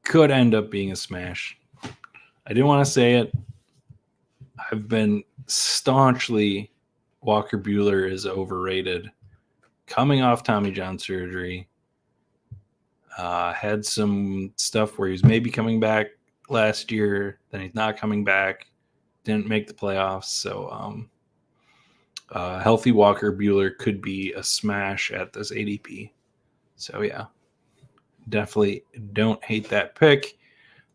could end up being a smash. I didn't want to say it. I've been staunchly Walker Buehler is overrated. Coming off Tommy John surgery, had some stuff where he's maybe coming back last year, then he's not coming back, didn't make the playoffs. So healthy Walker Buehler could be a smash at this ADP. So yeah, definitely don't hate that pick,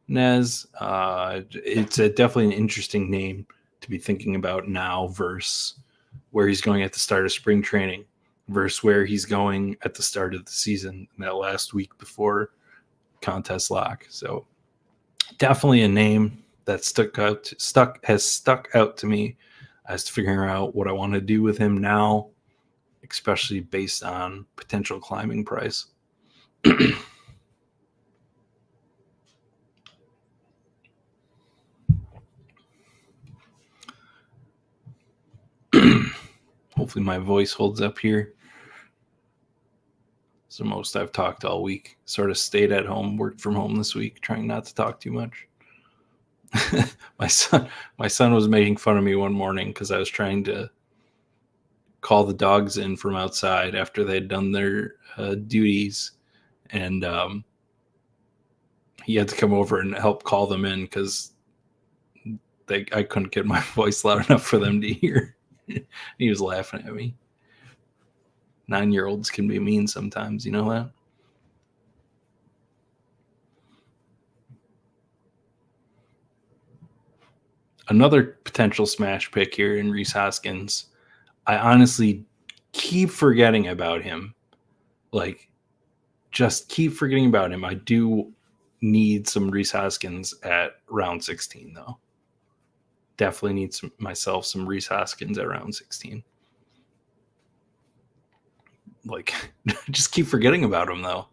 Nez. It's definitely an interesting name to be thinking about now versus where he's going at the start of spring training versus where he's going at the start of the season, that last week before contest lock. So definitely a name that has stuck out to me as to figuring out what I want to do with him now, especially based on potential climbing price. Hopefully my voice holds up here. It's the most I've talked all week. Sort of stayed at home, worked from home this week, trying not to talk too much. my son was making fun of me one morning because I was trying to call the dogs in from outside after they'd done their duties, and he had to come over and help call them in because I couldn't get my voice loud enough for them to hear. He was laughing at me. 9-year-olds can be mean sometimes, you know that? Another potential smash pick here in Rhys Hoskins. I honestly keep forgetting about him. Like, just keep forgetting about him. I do need some Rhys Hoskins at round 16, though. Definitely need myself some Rhys Hoskins at round 16. Like, just keep forgetting about him, though.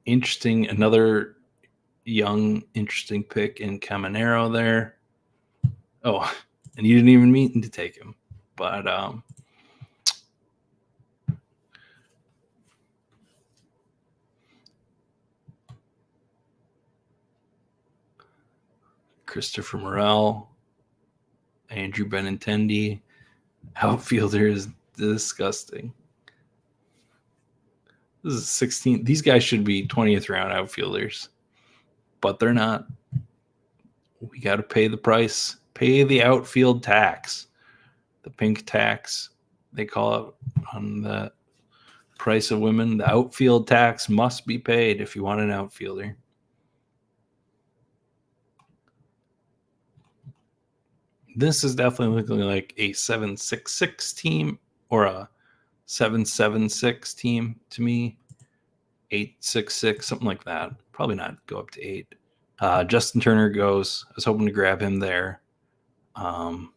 Interesting. Another young, interesting pick in Caminero there. Oh, and you didn't even mean to take him. But Christopher Morel, Andrew Benintendi, outfielder is disgusting. This is 16. These guys should be 20th round outfielders, but they're not. We got to pay the price, pay the outfield tax, the pink tax, they call it on the price of women. The outfield tax must be paid if you want an outfielder. This is definitely looking like a 7-6-6 team or a 7-7-6 team to me. 8-6-6, something like that. Probably not go up to 8. Justin Turner goes. I was hoping to grab him there. I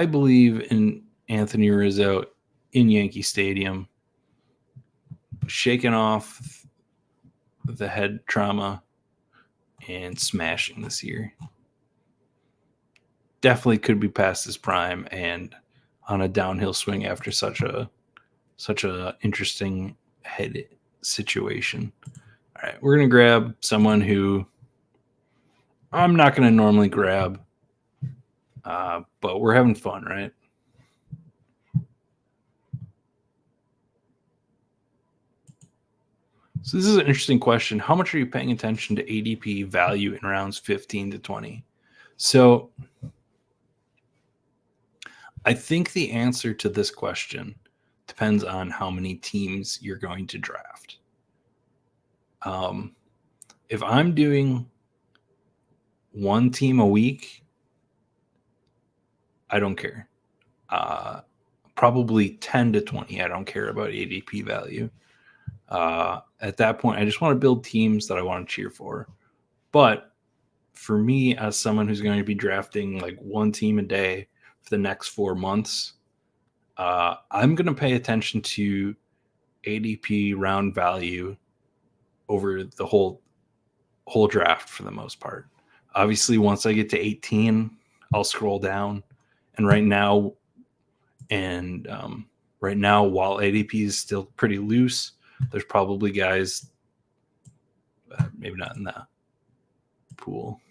believe in Anthony Rizzo in Yankee Stadium, shaking off the head trauma and smashing this year. Definitely could be past his prime and on a downhill swing after such a interesting head situation. All right, we're gonna grab someone who I'm not gonna normally grab, but we're having fun, right? So this is an interesting question. How much are you paying attention to ADP value in rounds 15 to 20? So I think the answer to this question depends on how many teams you're going to draft. If I'm doing one team a week, I don't care. Probably 10 to 20. I don't care about ADP value. At that point, I just want to build teams that I want to cheer for. But for me, as someone who's going to be drafting like one team a day for the next 4 months, I'm going to pay attention to ADP round value over the whole draft for the most part. Obviously, once I get to 18, I'll scroll down. And right now, while ADP is still pretty loose, there's probably guys, maybe not in that pool.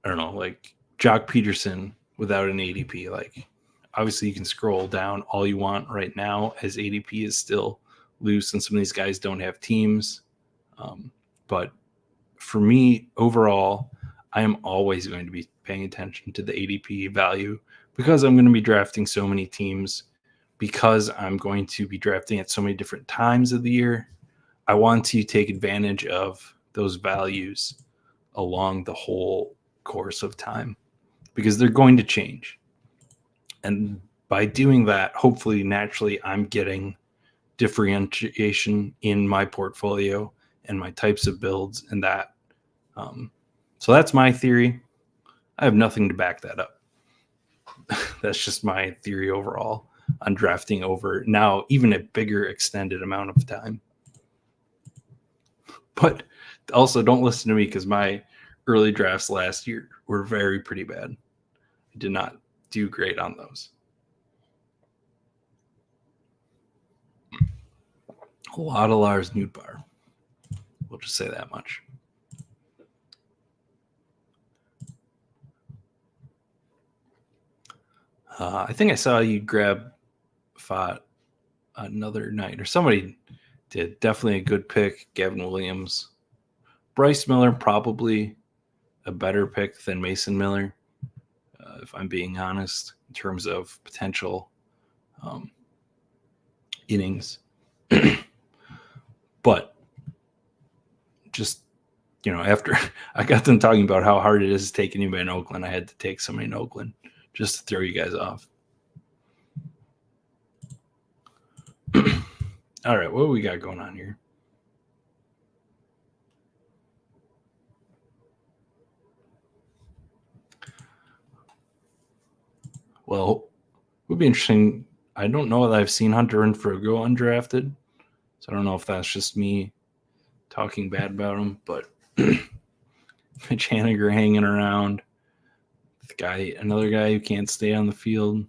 I don't know, like Jock Peterson without an ADP. Like, obviously, you can scroll down all you want right now as ADP is still loose, and some of these guys don't have teams. But for me, overall, I am always going to be paying attention to the ADP value because I'm going to be drafting so many teams, because I'm going to be drafting at so many different times of the year. I want to take advantage of those values along the whole course of time because they're going to change. And by doing that, hopefully, naturally, I'm getting differentiation in my portfolio and my types of builds and that. So that's my theory. I have nothing to back that up. That's just my theory overall on drafting over now even a bigger extended amount of time. But also don't listen to me because my early drafts last year were pretty bad. I did not do great on those. A lot of Lars Nootbaar. We'll just say that much. I think I saw you grab Fott another night, or somebody did. Definitely a good pick, Gavin Williams. Bryce Miller, probably a better pick than Mason Miller, if I'm being honest, in terms of potential innings. But just, after I got them talking about how hard it is to take anybody in Oakland, I had to take somebody in Oakland just to throw you guys off. All right, what do we got going on here? Well, it would be interesting. I don't know that I've seen Hunter Renfroe undrafted, so I don't know if that's just me talking bad about him, but Mitch Haniger hanging around. Another guy who can't stay on the field.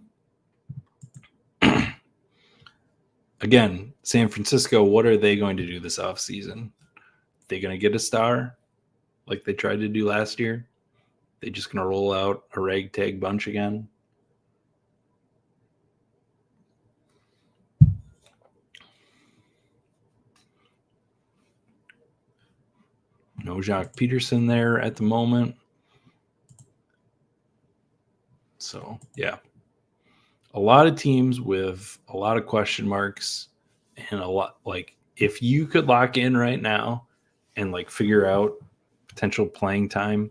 Again, San Francisco, what are they going to do this offseason? They going to get a star like they tried to do last year? They just going to roll out a ragtag bunch again? No Jock Peterson there at the moment. So, yeah. A lot of teams with a lot of question marks and a lot, like, if you could lock in right now and like figure out potential playing time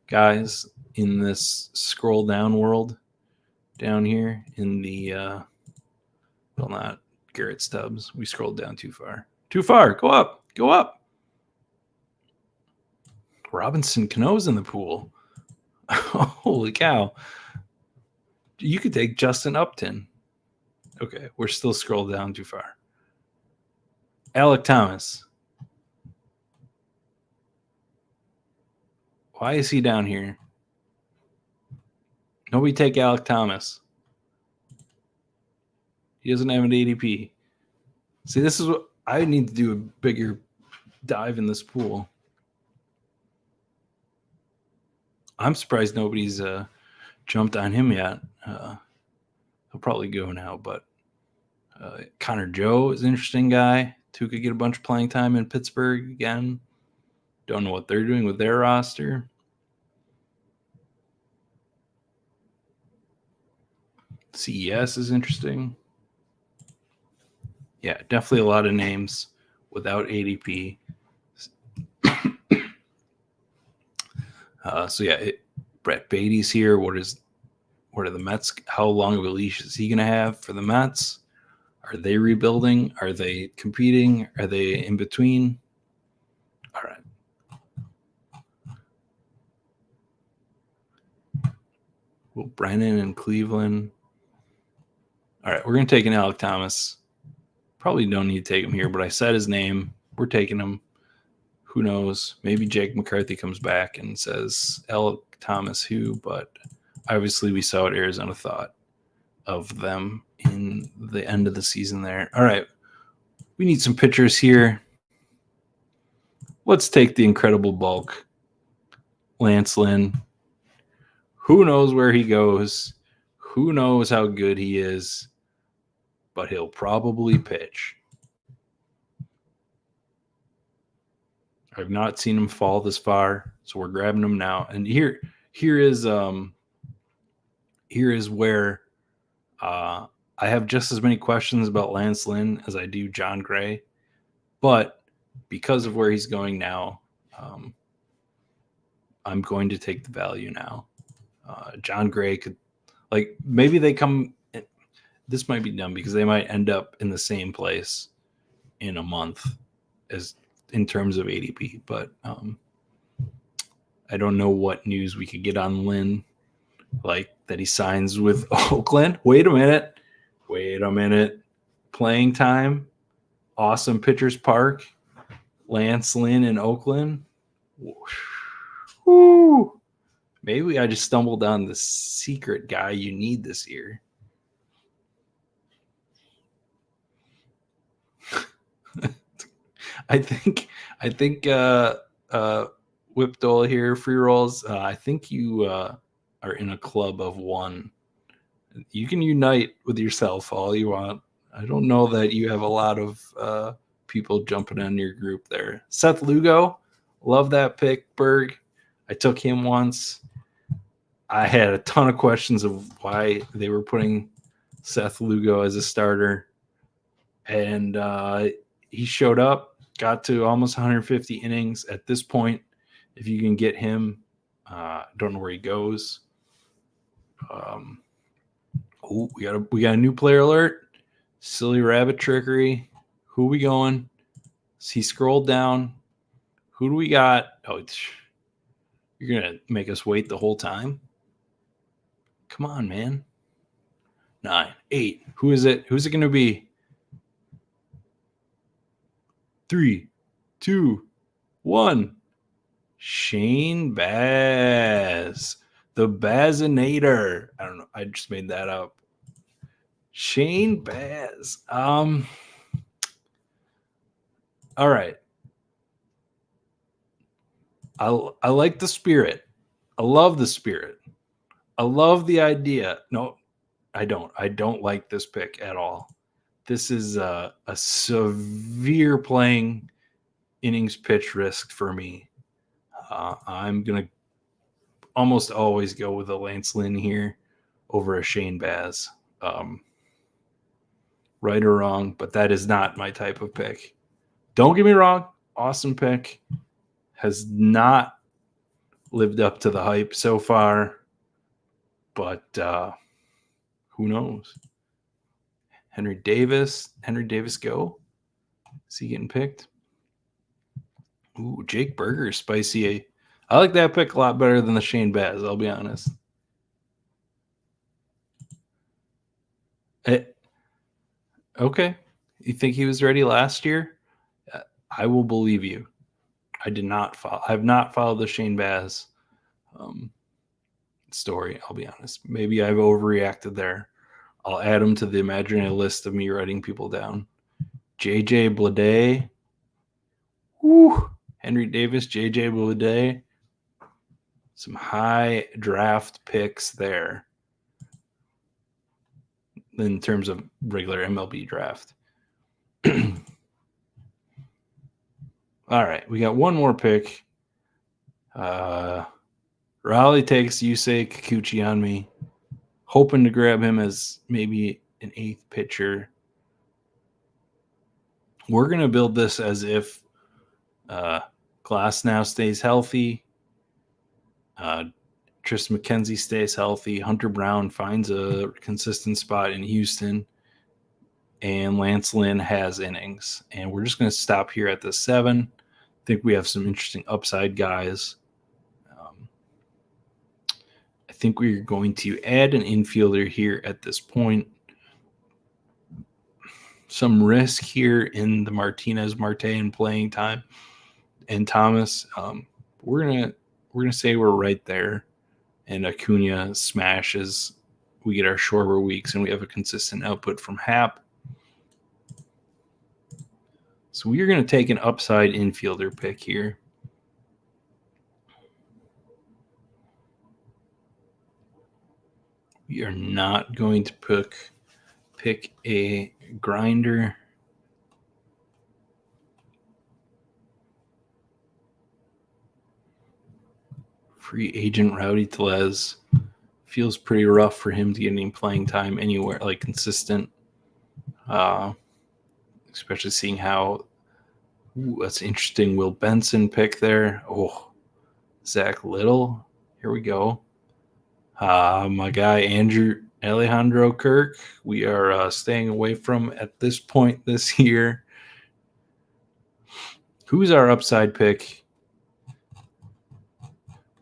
guys in this scroll down world down here in the well, not Garrett Stubbs. We scrolled down too far. Go up. Robinson Cano's in the pool. Holy cow. You could take Justin Upton. Okay, we're still scrolled down too far. Alec Thomas. Why is he down here? Nobody take Alec Thomas. He doesn't have an ADP. See, this is what I need to do, a bigger dive in this pool. I'm surprised nobody's jumped on him yet. He'll probably go now, but Connor Joe is an interesting guy who could get a bunch of playing time in Pittsburgh again. Don't know what they're doing with their roster. CES is interesting. Yeah, definitely a lot of names without ADP. Brett Beatty's here. What are the Mets? How long of a leash is he going to have for the Mets? Are they rebuilding? Are they competing? Are they in between? All right. Will Brennan in Cleveland. All right, we're going to take an Alec Thomas. Probably don't need to take him here, but I said his name. We're taking him. Who knows? Maybe Jake McCarthy comes back and says Alec Thomas who, but obviously we saw what Arizona thought of them in the end of the season there. All right, we need some pitchers here. Let's take the incredible bulk. Lance Lynn. Who knows where he goes? Who knows how good he is? But he'll probably pitch. I've not seen him fall this far, so we're grabbing him now. And here is where I have just as many questions about Lance Lynn as I do John Gray, but because of where he's going now, I'm going to take the value now. John Gray could, like, maybe they come. This might be dumb because they might end up in the same place in a month as in terms of ADP, but I don't know what news we could get on Lynn, like that he signs with Oakland. Wait a minute. Playing time. Awesome Pitchers Park. Lance Lynn in Oakland. Woo. Maybe I just stumbled on the secret guy you need this year. I think Whipdole here, free rolls. I think you are in a club of one. You can unite with yourself all you want. I don't know that you have a lot of people jumping on your group there. Seth Lugo, love that pick, Berg. I took him once. I had a ton of questions of why they were putting Seth Lugo as a starter. And he showed up, got to almost 150 innings at this point. If you can get him, don't know where he goes. We got a new player alert. Silly rabbit trickery. Who we going? He scrolled down. Who do we got? Oh, you're gonna make us wait the whole time? Come on, man. 9, 8. Who is it? Who's it gonna be? 3, 2, 1. Shane Baz, the Bazinator. I don't know. I just made that up. Shane Baz. All right. I like the spirit. I love the spirit. I love the idea. No, I don't. I don't like this pick at all. This is a severe playing innings pitch risk for me. I'm going to almost always go with a Lance Lynn here over a Shane Baz. Right or wrong, but that is not my type of pick. Don't get me wrong. Awesome pick. Has not lived up to the hype so far, but who knows? Henry Davis go? Is he getting picked? Ooh, Jake Berger, spicy. I like that pick a lot better than the Shane Baz, I'll be honest. Okay. You think he was ready last year? I will believe you. I have not followed the Shane Baz story, I'll be honest. Maybe I've overreacted there. I'll add him to the imaginary list of me writing people down. JJ Bleday. Woo. Henry Davis, JJ Bleday. Some high draft picks there in terms of regular MLB draft. All right, we got one more pick. Raleigh takes Yusei Kikuchi on me. hoping to grab him as maybe an 8th pitcher. We're going to build this as if Glass now stays healthy. Tristan McKenzie stays healthy. Hunter Brown finds a consistent spot in Houston. And Lance Lynn has innings. And we're just going to stop here at the 7. I think we have some interesting upside guys. I think we're going to add an infielder here at this point. Some risk here in the Martinez, Marte, and playing time, and Thomas. We're gonna say we're right there, and Acuna smashes. We get our shorter weeks, and we have a consistent output from Hap. So we are going to take an upside infielder pick here. We are not going to pick a grinder. Free agent Rowdy Tellez. Feels pretty rough for him to get any playing time anywhere, like consistent. Especially seeing how that's interesting. Will Benson pick there. Oh, Zach Little. Here we go. My guy Andrew Alejandro Kirk. We are staying away from at this point this year. Who's our upside pick?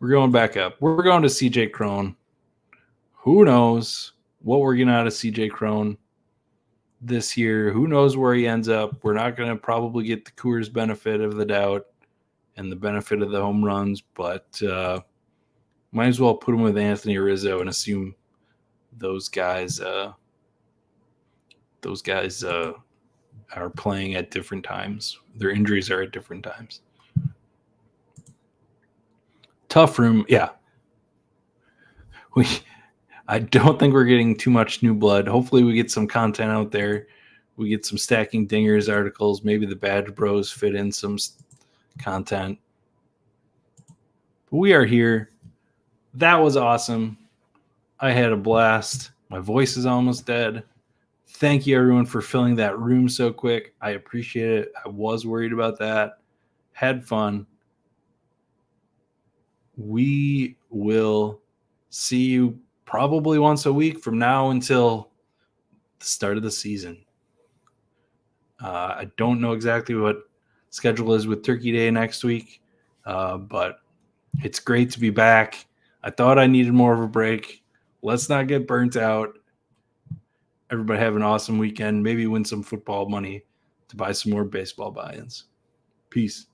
We're going back up. We're going to CJ Cron. Who knows what we're getting out of CJ Cron this year? Who knows where he ends up? We're not going to probably get the Coors benefit of the doubt and the benefit of the home runs, but might as well put him with Anthony Rizzo and assume those guys are playing at different times. Their injuries are at different times. Tough room, yeah. I don't think we're getting too much new blood. Hopefully we get some content out there. We get some stacking dingers articles. Maybe the Badge Bros fit in some content. But we are here. That was awesome. I had a blast. My voice is almost dead. Thank you, everyone, for filling that room so quick. I appreciate it. I was worried about that. Had fun. We will see you probably once a week from now until the start of the season. I don't know exactly what schedule is with Turkey Day next week, but it's great to be back. I thought I needed more of a break. Let's not get burnt out. Everybody have an awesome weekend. Maybe win some football money to buy some more baseball buy-ins. Peace.